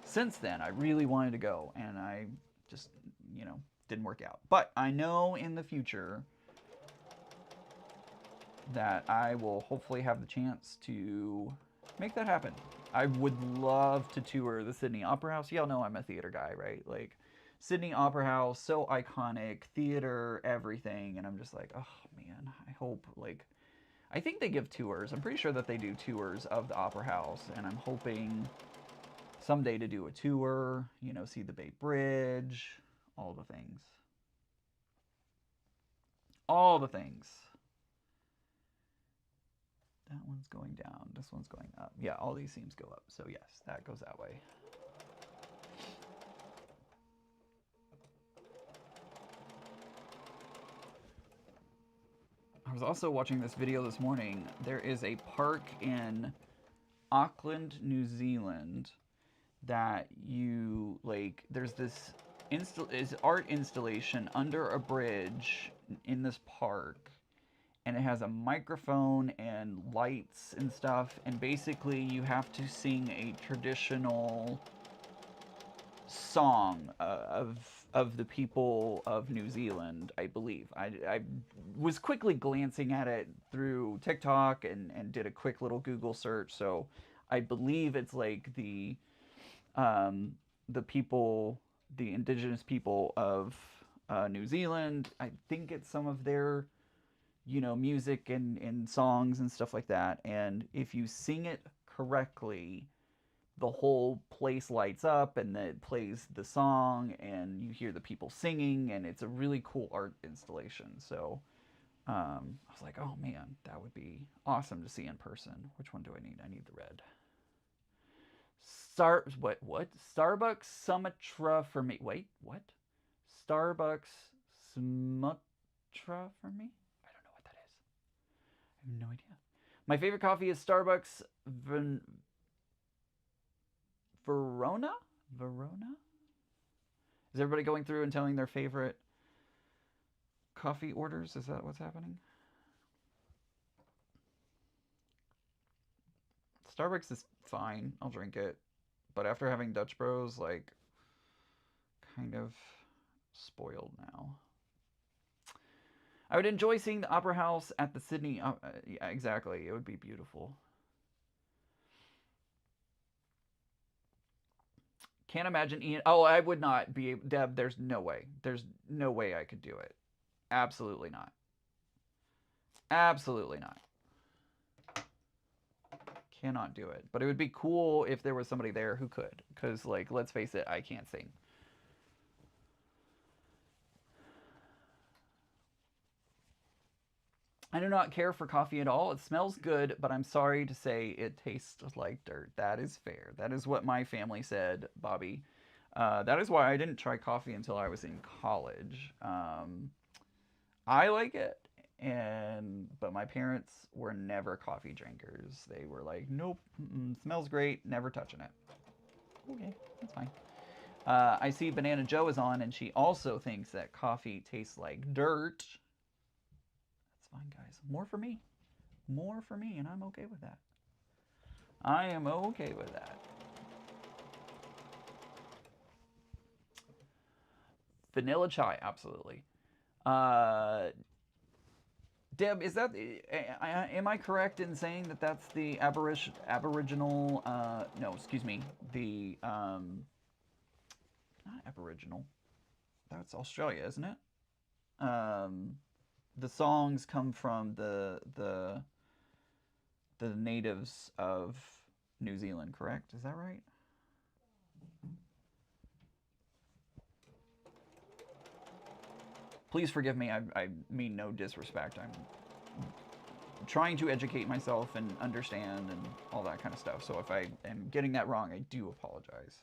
since then. I really wanted to go, and I just, didn't work out. But I know in the future that I will hopefully have the chance to make that happen. I would love to tour the Sydney Opera House. Y'all know I'm a theater guy, right? Like, Sydney Opera House, so iconic, theater, everything, and I'm just like, oh man, I hope, like, I think they give tours. I'm pretty sure that they do tours of the Opera House, and I'm hoping someday to do a tour, see the Bay Bridge, all the things. All the things. That one's going down, this one's going up. Yeah, all these seams go up, so yes, that goes that way. I was also watching this video this morning. There is a park in Auckland, New Zealand that there's this art installation under a bridge in this park, and it has a microphone and lights and stuff, and basically you have to sing a traditional song of the people of New Zealand, I believe. I was quickly glancing at it through TikTok and did a quick little Google search, so I believe it's like the people, the indigenous people of New Zealand. I think it's some of their, music and songs and stuff like that. And if you sing it correctly, the whole place lights up and it plays the song and you hear the people singing, and it's a really cool art installation. So I was like, oh man, that would be awesome to see in person. Which one do I need? I need the red. What? Starbucks Sumatra for me. Wait, what? Starbucks Sumatra for me? I don't know what that is. I have no idea. My favorite coffee is Starbucks Verona? Verona? Is everybody going through and telling their favorite coffee orders? Is that what's happening? Starbucks is fine. I'll drink it. But after having Dutch Bros, like, kind of spoiled now. I would enjoy seeing the Opera House at the Sydney... yeah, exactly. It would be beautiful. Can't imagine Ian... Oh, I would not be... Deb, there's no way. There's no way I could do it. Absolutely not. Absolutely not. cannot do it. But it would be cool if there was somebody there who could. Because, like, let's face it, I can't sing. I do not care for coffee at all. It smells good, but I'm sorry to say it tastes like dirt. That is fair. That is what my family said, Bobby. That is why I didn't try coffee until I was in college. I like it, but my parents were never coffee drinkers. They were like, nope, smells great, never touching it. Okay, that's fine. I see Banana Joe is on, and she also thinks that coffee tastes like dirt. That's fine, guys. More for me. More for me, and I'm okay with that. I am okay with that. Vanilla chai, absolutely. Deb, is that am I correct in saying that that's the Aboriginal? No, excuse me, the not Aboriginal. That's Australia, isn't it? The songs come from the natives of New Zealand, correct? Is that right? Please forgive me. I mean no disrespect. I'm trying to educate myself and understand and all that kind of stuff. So if I am getting that wrong, I do apologize.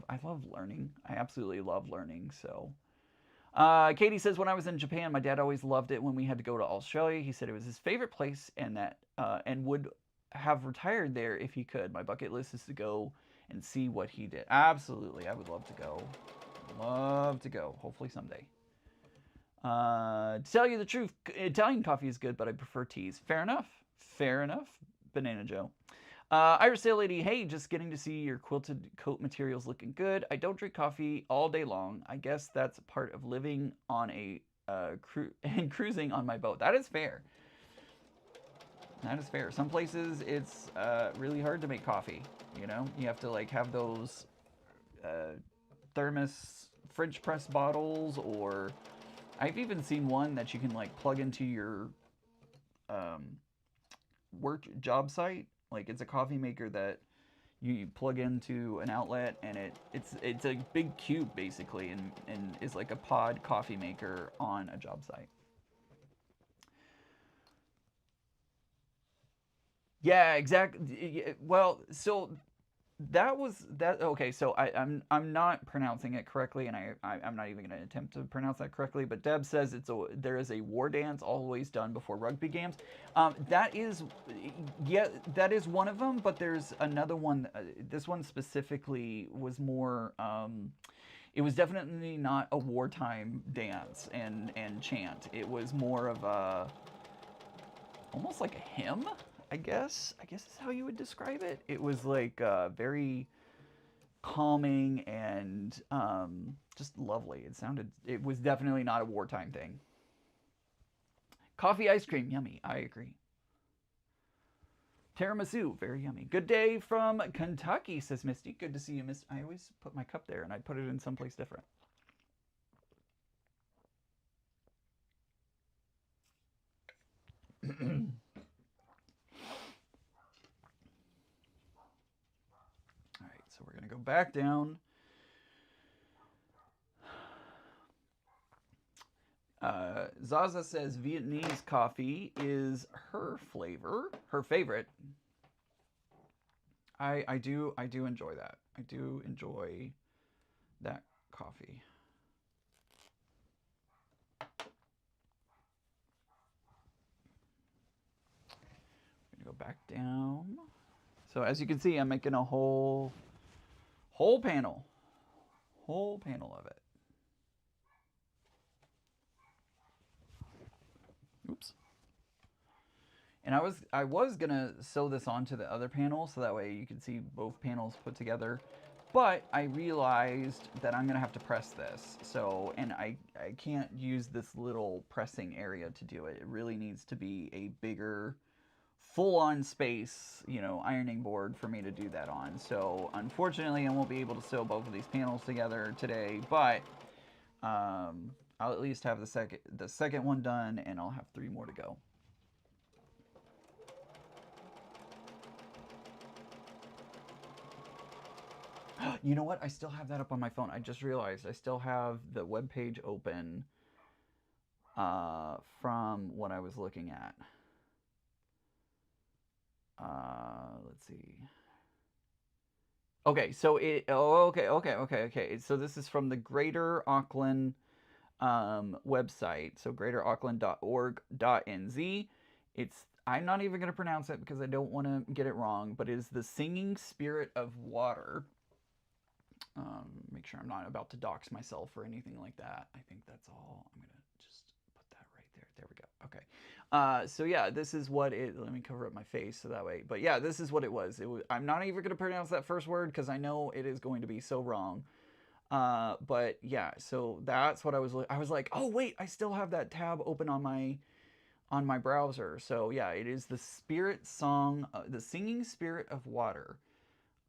I love learning. I absolutely love learning. So, Katie says, when I was in Japan, my dad always loved it when we had to go to Australia. He said it was his favorite place, and would have retired there if he could. My bucket list is to go and see what he did. Absolutely, I would love to go. Love to go. Hopefully someday. To tell you the truth, Italian coffee is good, but I prefer teas. Fair enough. Fair enough. Banana Joe. Irish Sail Lady, hey, just getting to see your quilted coat materials looking good. I don't drink coffee all day long. I guess that's part of living on a and cruising on my boat. That is fair. That is fair. Some places it's really hard to make coffee. You know, you have to like have those thermos French press bottles, or I've even seen one that you can like plug into your work job site. Like it's a coffee maker that you plug into an outlet, and it's a big cube basically, and is like a pod coffee maker on a job site. Yeah, exactly. Well, so that was that. Okay, so I'm not pronouncing it correctly, and I'm not even going to attempt to pronounce that correctly. But Deb says there is a war dance always done before rugby games. That is, yeah, that is one of them. But there's another one. This one specifically was more. It was definitely not a wartime dance and chant. It was more of a almost like a hymn, I guess. I guess is how you would describe it. It was like very calming and just lovely. It was definitely not a wartime thing. Coffee ice cream, yummy. I agree. Tiramisu, very yummy. Good day from Kentucky, says Misty. Good to see you, Misty. I always put my cup there and I put it in someplace different. All right, so we're going to go back down. Zaza says Vietnamese coffee is her flavor, her favorite. I do enjoy that. I do enjoy that coffee. I'm gonna go back down. So as you can see, I'm making a whole panel, whole panel of it. Oops. And I was gonna sew this onto the other panel so that way you can see both panels put together. But I realized that I'm gonna have to press this. So, and I can't use this little pressing area to do it. It really needs to be a bigger, full-on space, you know, ironing board for me to do that on. So unfortunately, I won't be able to sew both of these panels together today, but I'll at least have the second one done, and I'll have 3 more to go. You know what? I still have that up on my phone. I just realized I still have the web page open from what I was looking at. Let's see. Okay, so it. Oh, okay. So this is from the Greater Auckland website. So greaterauckland.org.nz. It's. I'm not even going to pronounce it because I don't want to get it wrong. But it is the Singing Spirit of Water. Make sure I'm not about to dox myself or anything like that. I think that's all. I'm gonna just put that right there. There we go. Okay. So yeah, this is what it. Let me cover up my face so that way. But yeah, this is what it was. I'm not even gonna pronounce that first word because I know it is going to be so wrong. But yeah, so that's what I was. I was like, oh wait, I still have that tab open on my browser. So yeah, it is the Spirit Song, the Singing Spirit of Water.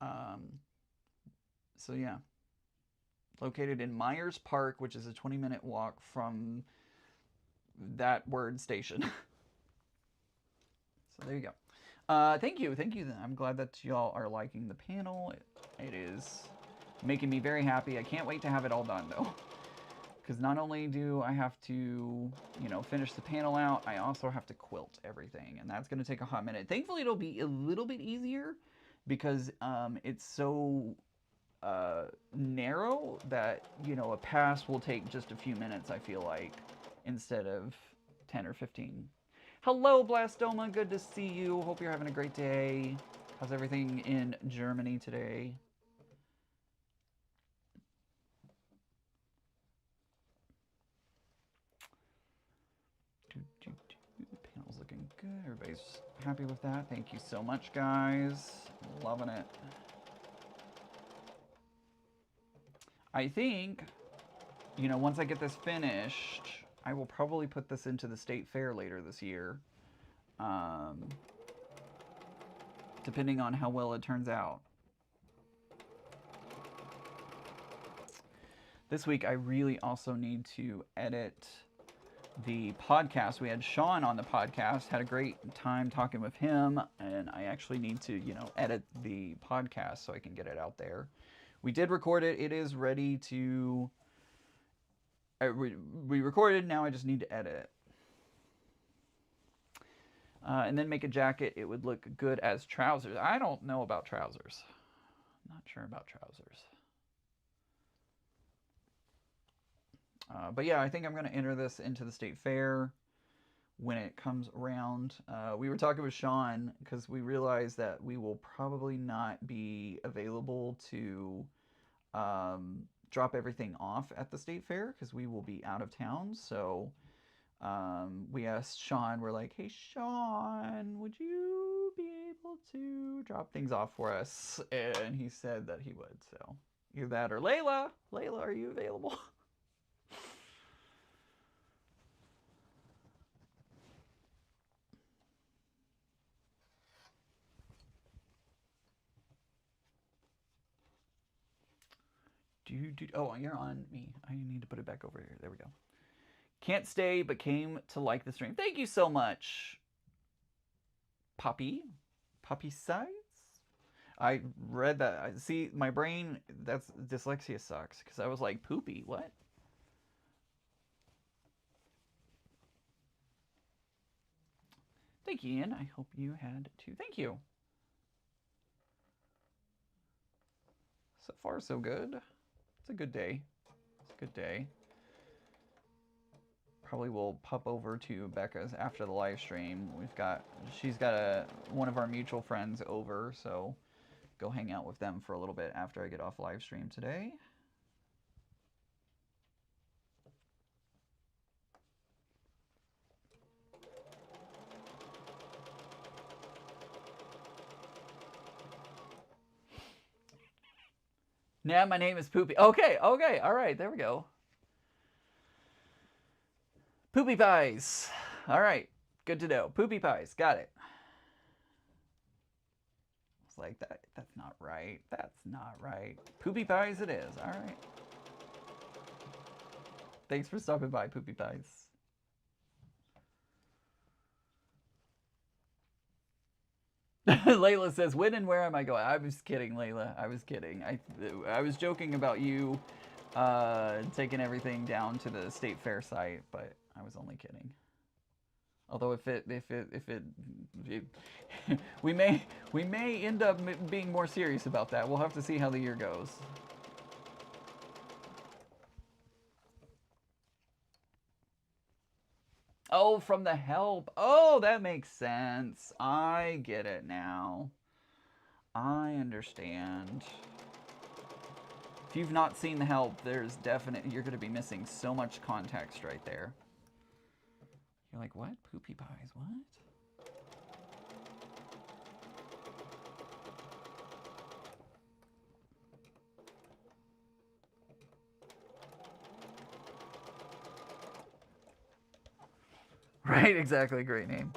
Um, so yeah, located in Myers Park, which is a 20-minute walk from that word station. So there you go. Thank you. I'm glad that y'all are liking the panel. It is making me very happy. I can't wait to have it all done though. Because not only do I have to, finish the panel out, I also have to quilt everything. And that's going to take a hot minute. Thankfully, it'll be a little bit easier because it's so narrow that a pass will take just a few minutes, I feel like, instead of 10 or 15. Hello Blastoma, good to see you. Hope you're having a great day. How's everything in Germany today? Panel's looking good. Everybody's happy with that. Thank you so much, guys. Loving it. I think, once I get this finished, I will probably put this into the state fair later this year. Depending on how well it turns out. This week, I really also need to edit the podcast. We had Sean on the podcast, had a great time talking with him, and I actually need to, edit the podcast so I can get it out there. We did record it. It is ready to... we recorded, now I just need to edit it. And then make a jacket. It would look good as trousers. I don't know about trousers. Not sure about trousers. But yeah, I think I'm going to enter this into the state fair when it comes around. We were talking with Sean because we realized that we will probably not be available to drop everything off at the state fair because we will be out of town. So we asked Sean, we're like, hey Sean, would you be able to drop things off for us? And he said that he would. So either that or Layla. Layla, are you available? Oh, you're on me. I need to put it back over here. There we go. Can't stay, but came to like the stream. Thank you so much, Poppy. Poppy Sides? I read that. See, my brain, that's dyslexia sucks. Because I was like, poopy, what? Thank you, Ian. I hope you had too. Thank you. So far, so good. It's a good day. It's a good day. Probably will pop over to Becca's after the live stream. She's got one of our mutual friends over, so go hang out with them for a little bit after I get off live stream today. Now my name is Poopy. Okay, all right, there we go. Poopy Pies. All right, good to know. Poopy Pies, got it. It's like, that's not right. That's not right. Poopy Pies it is, all right. Thanks for stopping by, Poopy Pies. Layla says, when and where am I going? I was kidding, Layla. I was kidding. I was joking about you taking everything down to the state fair site, but I was only kidding. Although it we may end up being more serious about that. We'll have to see how the year goes. Oh, from The Help. Oh, that makes sense. I get it now. I understand. If you've not seen The Help, there's definitely, you're going to be missing so much context right there. You're like, what? Poopy pies? What? Right, exactly. Great name.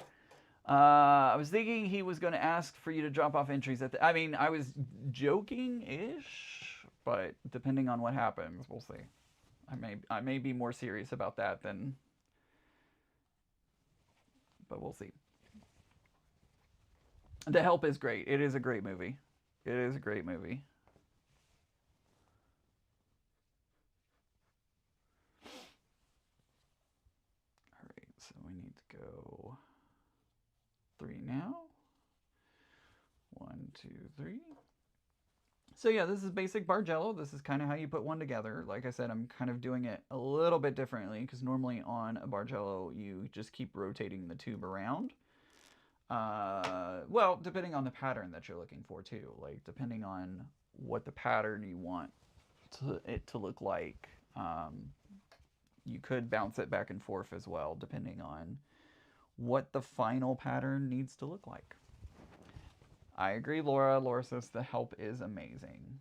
I was thinking he was going to ask for you to drop off entries at the. I mean, I was joking ish, but depending on what happens, we'll see. I may be more serious about that than. But we'll see. The Help is great. It is a great movie. It is a great movie. All right, so we need to go 3 now. 1, 2, 3. So yeah, this is basic Bargello. This is kind of how you put one together. Like I said, I'm kind of doing it a little bit differently because normally on a Bargello, you just keep rotating the tube around. Well, depending on the pattern that you're looking for too. Like depending on what the pattern you want it to look like. You could bounce it back and forth as well, depending on what the final pattern needs to look like. I agree, Laura. Laura says The Help is amazing.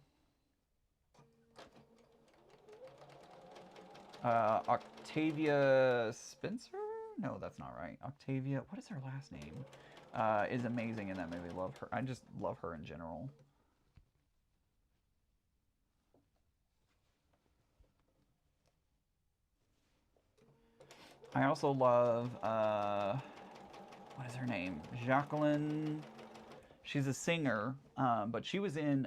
Octavia Spencer? No, that's not right. Octavia, what is her last name? Is amazing in that movie. Love her. I just love her in general. I also love, what is her name? Jacqueline. She's a singer, but she was in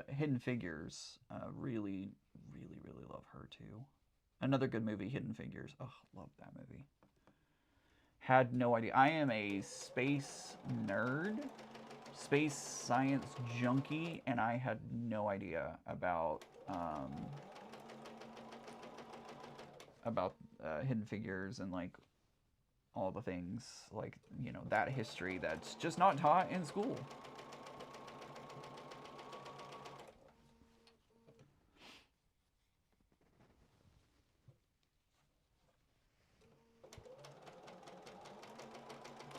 Hidden Figures. Really, really, really love her too. Another good movie, Hidden Figures. Oh, love that movie. Had no idea. I am a space nerd, space science junkie, and I had no idea about Hidden Figures and like all the things, like, you know, that history that's just not taught in school.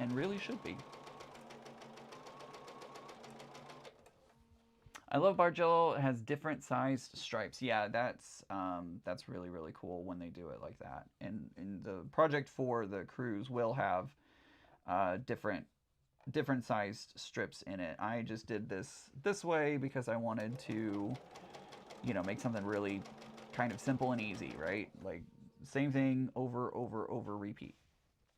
And really should be. I love Bargello. It has different sized stripes. Yeah, that's really really cool when they do it like that. And the project for the cruise will have different sized strips in it. I just did this way because I wanted to, you know, make something really kind of simple and easy, right? Like same thing over repeat.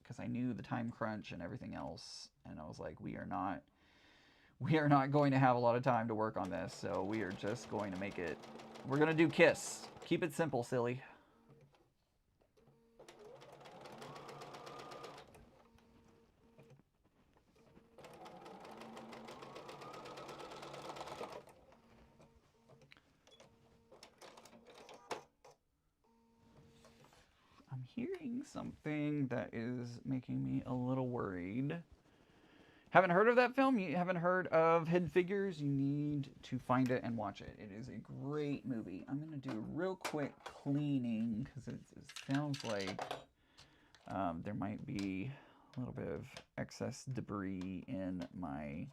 Because I knew the time crunch and everything else, and I was like, we are not going to have a lot of time to work on this, so we are just going to make it. We're going to do Kiss. Keep it simple, silly. I'm hearing something that is making me a little worried. Haven't heard of that film? You haven't heard of Hidden Figures? You need to find it and watch it. It is a great movie. I'm going to do a real quick cleaning because it sounds like there might be a little bit of excess debris in my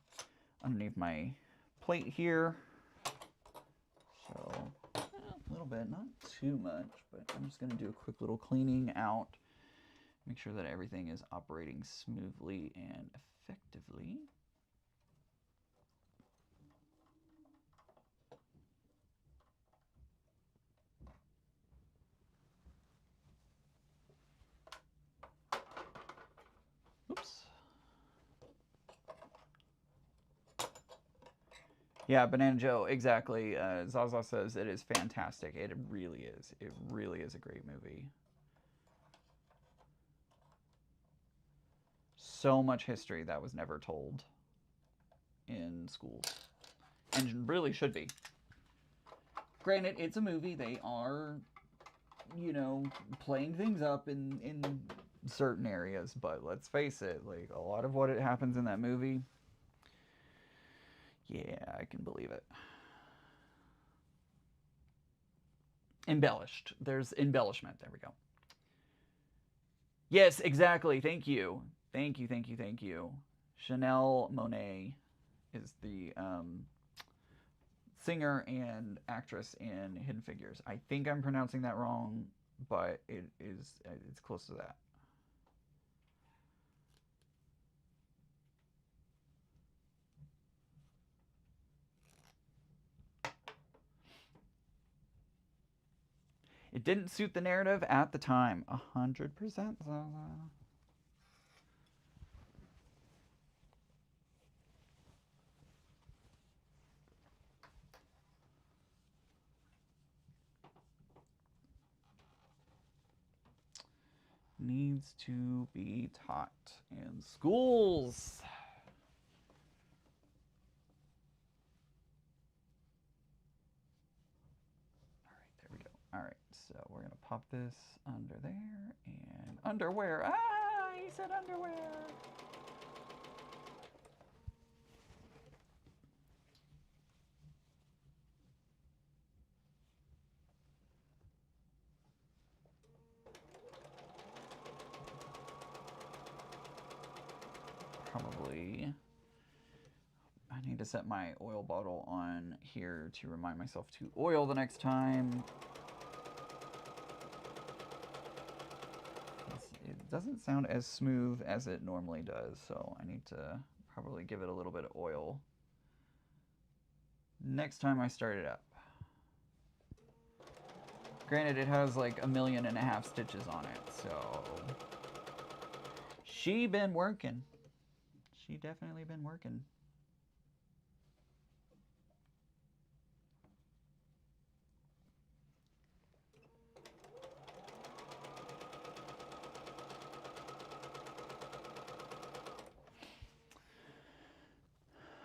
underneath my plate here. So a little bit, not too much, but I'm just going to do a quick little cleaning out. Make sure that everything is operating smoothly and effectively. Oops. Yeah, Banana Joe, exactly. Zaza says it is fantastic. It really is. It really is a great movie. So much history that was never told in schools, and really should be. Granted, it's a movie. They are, you know, playing things up in certain areas, but let's face it, like a lot of what it happens in that movie, yeah, I can believe it. Embellished. There's embellishment. There we go. Yes, exactly. Thank you. Thank you, thank you, thank you. Chanel Monet is the singer and actress in Hidden Figures. I think I'm pronouncing that wrong, but it's close to that. It didn't suit the narrative at the time. 100%. Needs to be taught in schools. All right, there we go. All right, so we're gonna pop this under there and underwear. Ah, he said underwear. Probably I need to set my oil bottle on here to remind myself to oil the next time. It doesn't sound as smooth as it normally does, so I need to probably give it a little bit of oil next time I start it up. Granted, it has like 1.5 million stitches on it, so she been working. She definitely been working.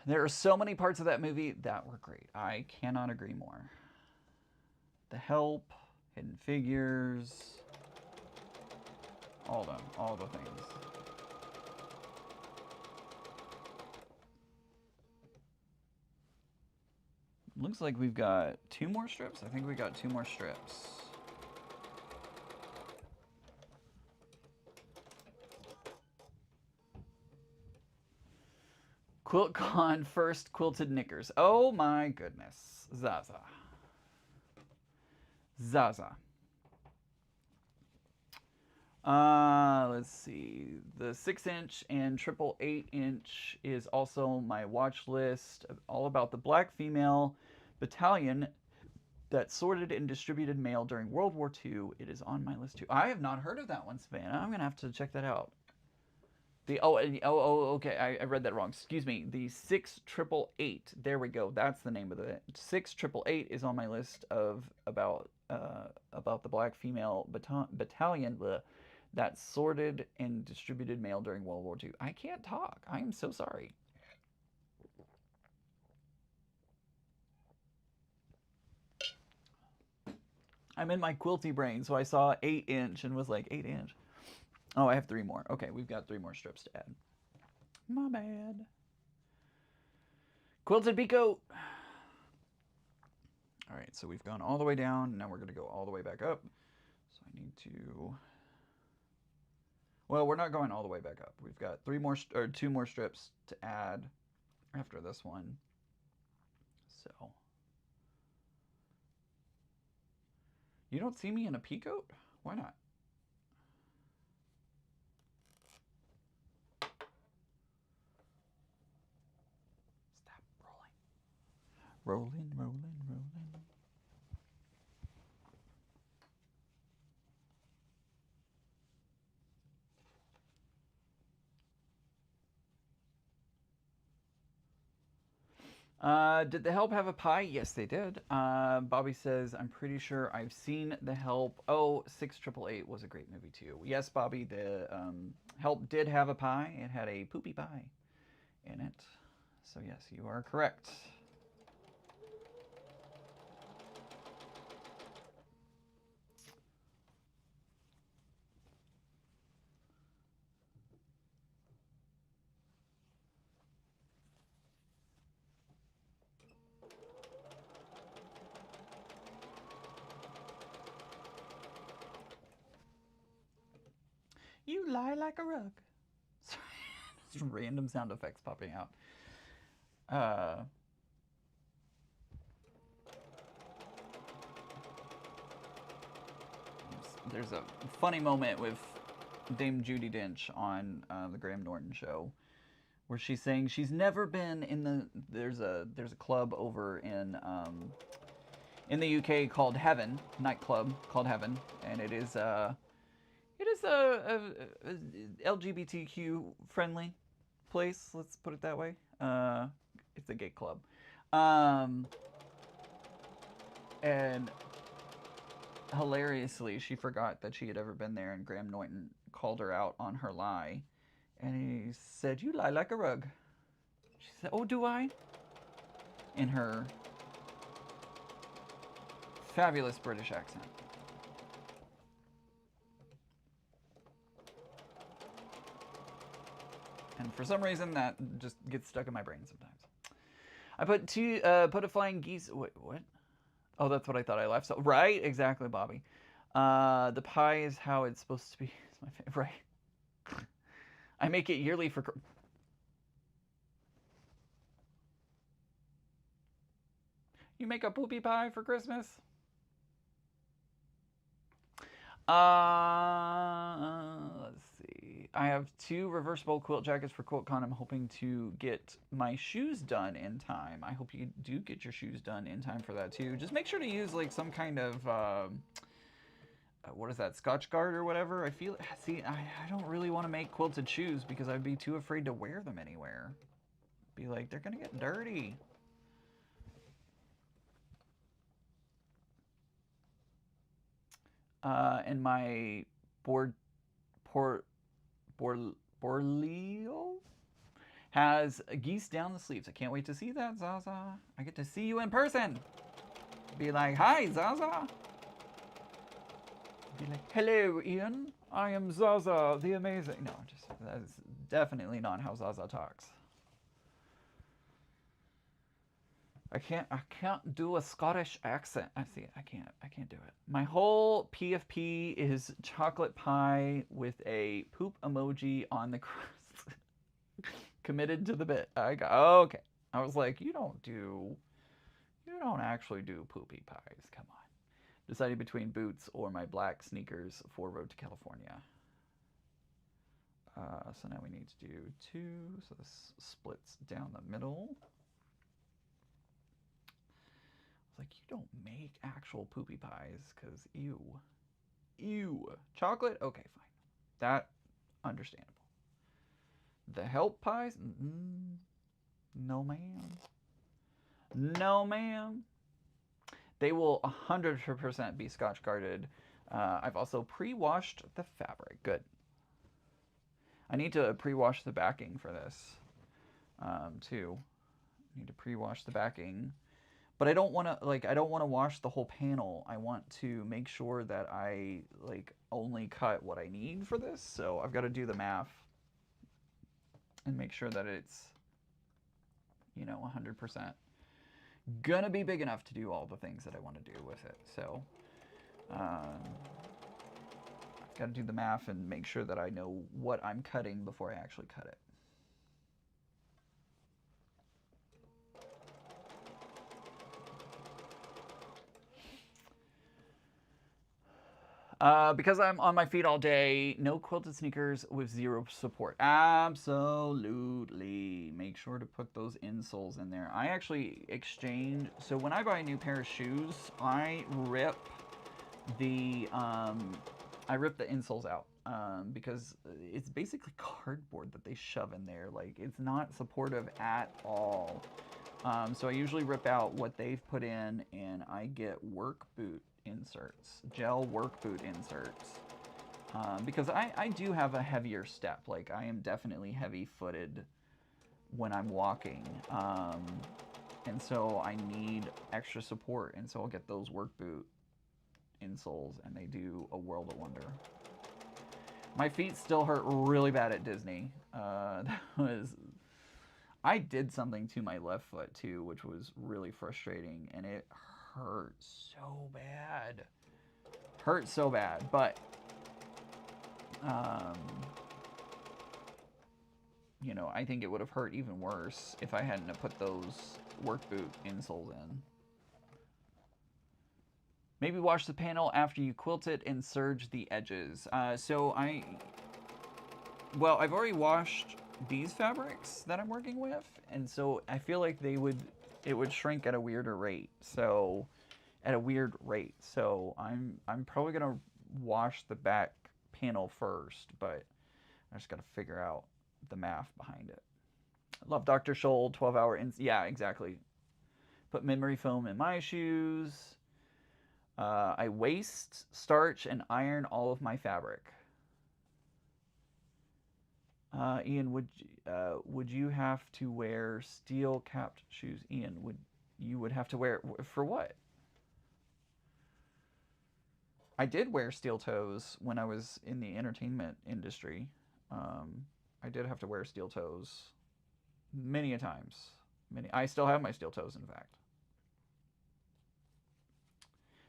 There are so many parts of that movie that were great. I cannot agree more. The Help, Hidden Figures, all the things. Looks like we've got 2 more strips. I think we got 2 more strips. QuiltCon first quilted knickers. Oh my goodness. Zaza. Zaza. Let's see. The 6-inch and triple 8-inch is also my watch list. All about the black female battalion that sorted and distributed mail during World War II. It is on my list too. I have not heard of that one, Savannah. I'm gonna have to check that out. Okay. I read that wrong. Excuse me. The 6888. There we go. That's the name of it. 6888 is on my list of about the black female battalion that sorted and distributed mail during World War II. I can't talk. I am so sorry. I'm in my quilty brain, so I saw 8-inch and was like 8-inch. Oh, I have 3 more. Okay, we've got 3 more strips to add. My bad. Quilted Beacoat. All right, so we've gone all the way down. Now we're going to go all the way back up. So I need to. Well, we're not going all the way back up. We've got 2 more strips to add after this one. So you don't see me in a peacoat? Why not? Stop rolling. Rolling, rolling, rolling. Did The Help have a pie? Yes, they did. Bobby says, I'm pretty sure I've seen The Help. Oh, 6888 was a great movie too. Yes, Bobby, the Help did have a pie. It had a poopy pie in it. So yes, you are correct. You lie like a rug. Sorry, just random sound effects popping out. There's a funny moment with Dame Judi Dench on the Graham Norton show, where she's saying she's never been in the there's a club over in the UK called Heaven, nightclub called Heaven, and it is a LGBTQ friendly place. Let's put it that way. It's a gay club, and hilariously, she forgot that she had ever been there, and Graham Norton called her out on her lie, and he said, "You lie like a rug." She said, "Oh, do I?" In her fabulous British accent. And for some reason, that just gets stuck in my brain sometimes. I put a flying geese. Wait, what? Oh, that's what I thought I left. So right, exactly, Bobby. The pie is how it's supposed to be. It's my favorite. Right. I make it yearly for. You make a poopy pie for Christmas? Let's see. I have 2 reversible quilt jackets for QuiltCon. I'm hoping to get my shoes done in time. I hope you do get your shoes done in time for that too. Just make sure to use like some kind of what is that, Scotch Guard or whatever. I don't really want to make quilted shoes because I'd be too afraid to wear them anywhere. Be like, they're gonna get dirty. And my board Borleo has geese down the sleeves. I can't wait to see that, Zaza. I get to see you in person. Be like, hi, Zaza. Be like, hello, Ian. I am Zaza, the amazing. No, just that's definitely not how Zaza talks. I can't do a Scottish accent. I can't do it. My whole PFP is chocolate pie with a poop emoji on the crust. Committed to the bit. Okay. I was like, you don't actually do poopy pies. Come on. Decided between boots or my black sneakers for Road to California. So now we need to do 2. So this splits down the middle. I was like, you don't make actual poopy pies, because ew. Ew. Chocolate? Okay, fine. That, understandable. The Help pies? No, ma'am. No, ma'am. They will 100% be Scotch guarded. I've also pre-washed the fabric. Good. I need to pre-wash the backing for this, too. I need to pre-wash the backing. But I don't want to wash the whole panel. I want to make sure that I only cut what I need for this. So I've got to do the math and make sure that it's 100% gonna be big enough to do all the things that I want to do with it. So I've got to do the math and make sure that I know what I'm cutting before I actually cut it. Because I'm on my feet all day, no quilted sneakers with 0 support. Absolutely. Make sure to put those insoles in there. I actually exchange. So when I buy a new pair of shoes, I rip the insoles out because it's basically cardboard that they shove in there. Like, it's not supportive at all. So I usually rip out what they've put in, and I get work boot inserts, gel work boot inserts. Because I do have a heavier step. Like, I am definitely heavy-footed when I'm walking. And so I need extra support, and so I'll get those work boot insoles, and they do a world of wonder. My feet still hurt really bad at Disney. I did something to my left foot too, which was really frustrating, and it hurt so bad. Hurt so bad, but you know, I think it would have hurt even worse if I hadn't put those work boot insoles in. Maybe wash the panel after you quilt it and serge the edges. I've already washed these fabrics that I'm working with, and so I feel like it would shrink at a weirder rate. So, I'm probably gonna wash the back panel first, but I just gotta figure out the math behind it. Love Dr. Scholl, 12-hour yeah, exactly. Put memory foam in my shoes. I waste, starch, and iron all of my fabric. Ian, would you have to wear steel-capped shoes? Ian, you would have to wear for what? I did wear steel toes when I was in the entertainment industry. I did have to wear steel toes many a times. I still have my steel toes, in fact.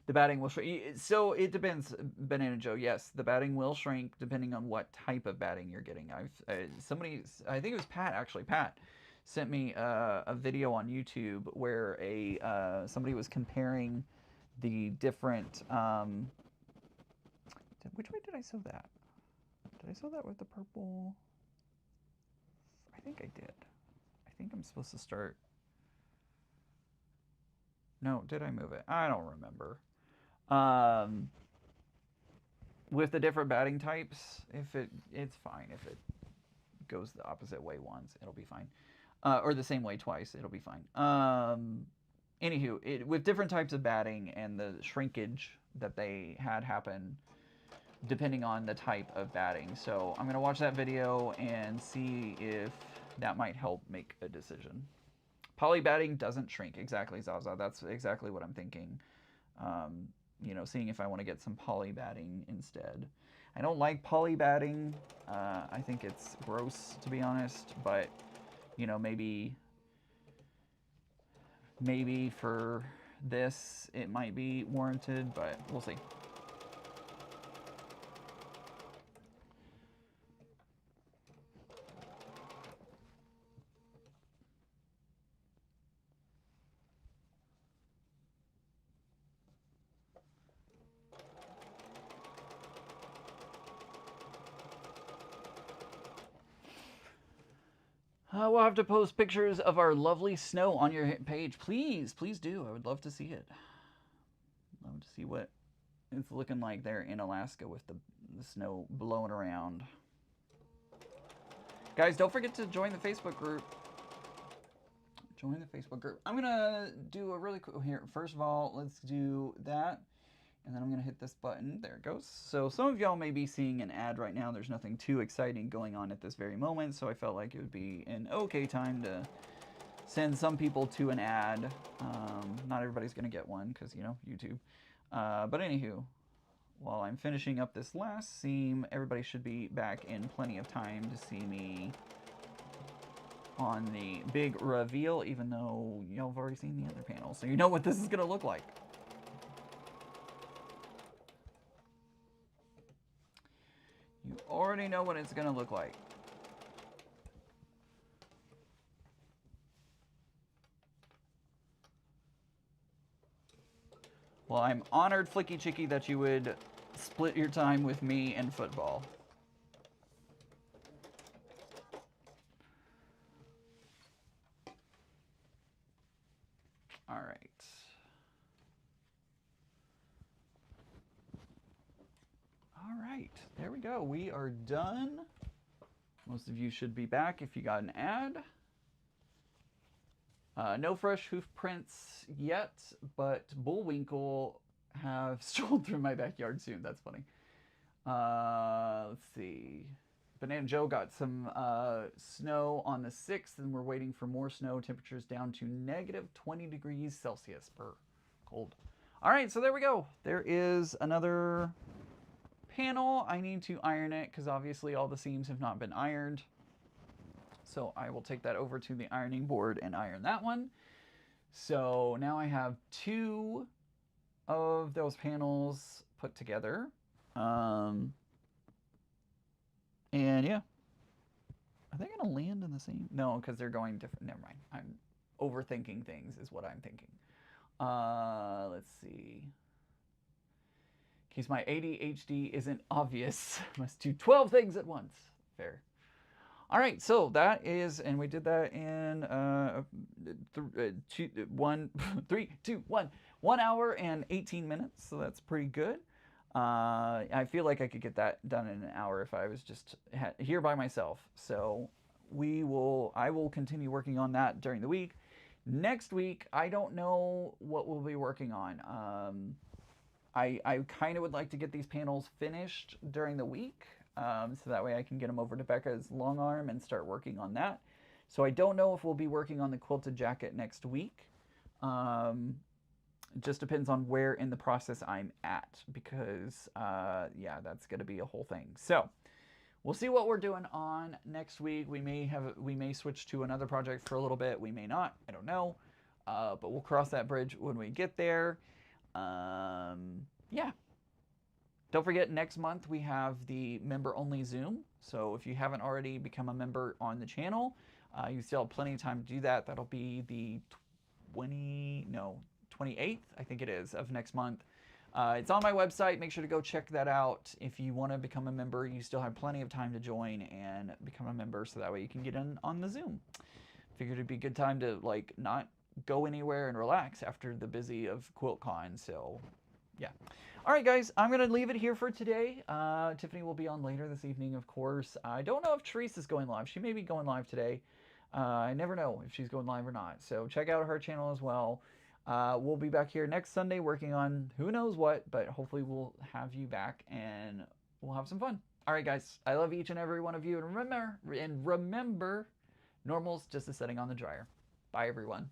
The batting will shrink. So it depends, Banana Joe. Yes, the batting will shrink depending on what type of batting you're getting. Somebody, I think it was Pat actually. Pat sent me a video on YouTube where somebody was comparing the different. Which way did I sew that? Did I sew that with the purple? I think I did. I think I'm supposed to start. No, did I move it? I don't remember. With the different batting types, it's fine. If it goes the opposite way once, it'll be fine. Or the same way twice, it'll be fine. Anywho, with different types of batting and the shrinkage that they had happen depending on the type of batting. So I'm going to watch that video and see if that might help make a decision. Poly batting doesn't shrink. Exactly, Zaza. That's exactly what I'm thinking. You know, seeing if I want to get some poly batting instead. I don't like poly batting. I think it's gross, to be honest. But, you know, maybe for this it might be warranted, but we'll see. We'll have to post pictures of our lovely snow on your page. Please, please do. I would love to see it. Love to see what it's looking like there in Alaska with the snow blowing around. Guys, don't forget to join the Facebook group. Join the Facebook group. I'm going to do a really quick here. First of all, let's do that. And then I'm going to hit this button. There it goes. So some of y'all may be seeing an ad right now. There's nothing too exciting going on at this very moment, so I felt like it would be an okay time to send some people to an ad. Not everybody's going to get one because, you know, YouTube. But anywho, while I'm finishing up this last seam, everybody should be back in plenty of time to see me on the big reveal, even though y'all have already seen the other panel, so you know what this is going to look like. You already know what it's going to look like. Well, I'm honored, Flicky Chicky, that you would split your time with me and football. All right. All right, there we go. We are done. Most of you should be back if you got an ad. No fresh hoof prints yet, but Bullwinkle have strolled through my backyard soon. That's funny. Let's see. Banana Joe got some snow on the 6th, and we're waiting for more snow. Temperatures down to negative 20 degrees Celsius. Brr, cold. All right, so there we go. There is another panel. I need to iron it because obviously all the seams have not been ironed. So I will take that over to the ironing board and iron that one. So now I have 2 of those panels put together. And yeah, are they gonna land in the same? No, because they're going different. Never mind. I'm overthinking things is what I'm thinking. Let's see. In case my ADHD isn't obvious, must do 12 things at once. Fair. All right, so that is, and we did that in 1 hour and 18 minutes. So that's pretty good. I feel like I could get that done in an hour if I was just here by myself. So I will continue working on that during the week. Next week, I don't know what we'll be working on. I kind of would like to get these panels finished during the week, so that way I can get them over to Becca's long arm and start working on that. So I don't know if we'll be working on the quilted jacket next week. It just depends on where in the process I'm at, because yeah, that's going to be a whole thing. So we'll see what we're doing on next week. We may switch to another project for a little bit. We may not. I don't know. But we'll cross that bridge when we get there. Yeah. Don't forget, next month we have the member-only Zoom. So if you haven't already become a member on the channel, you still have plenty of time to do that. That'll be the 28th, I think it is, of next month. It's on my website. Make sure to go check that out. If you want to become a member, you still have plenty of time to join and become a member, so that way you can get in on the Zoom. Figured it'd be a good time to like not go anywhere and relax after the busy of QuiltCon. So yeah. All right, guys, I'm going to leave it here for today. Tiffany will be on later this evening, of course. I don't know if Teresa's going live. She may be going live today. I never know if she's going live or not. So check out her channel as well. We'll be back here next Sunday working on who knows what, but hopefully we'll have you back and we'll have some fun. All right, guys, I love each and every one of you. And remember, normal's just a setting on the dryer. Bye, everyone.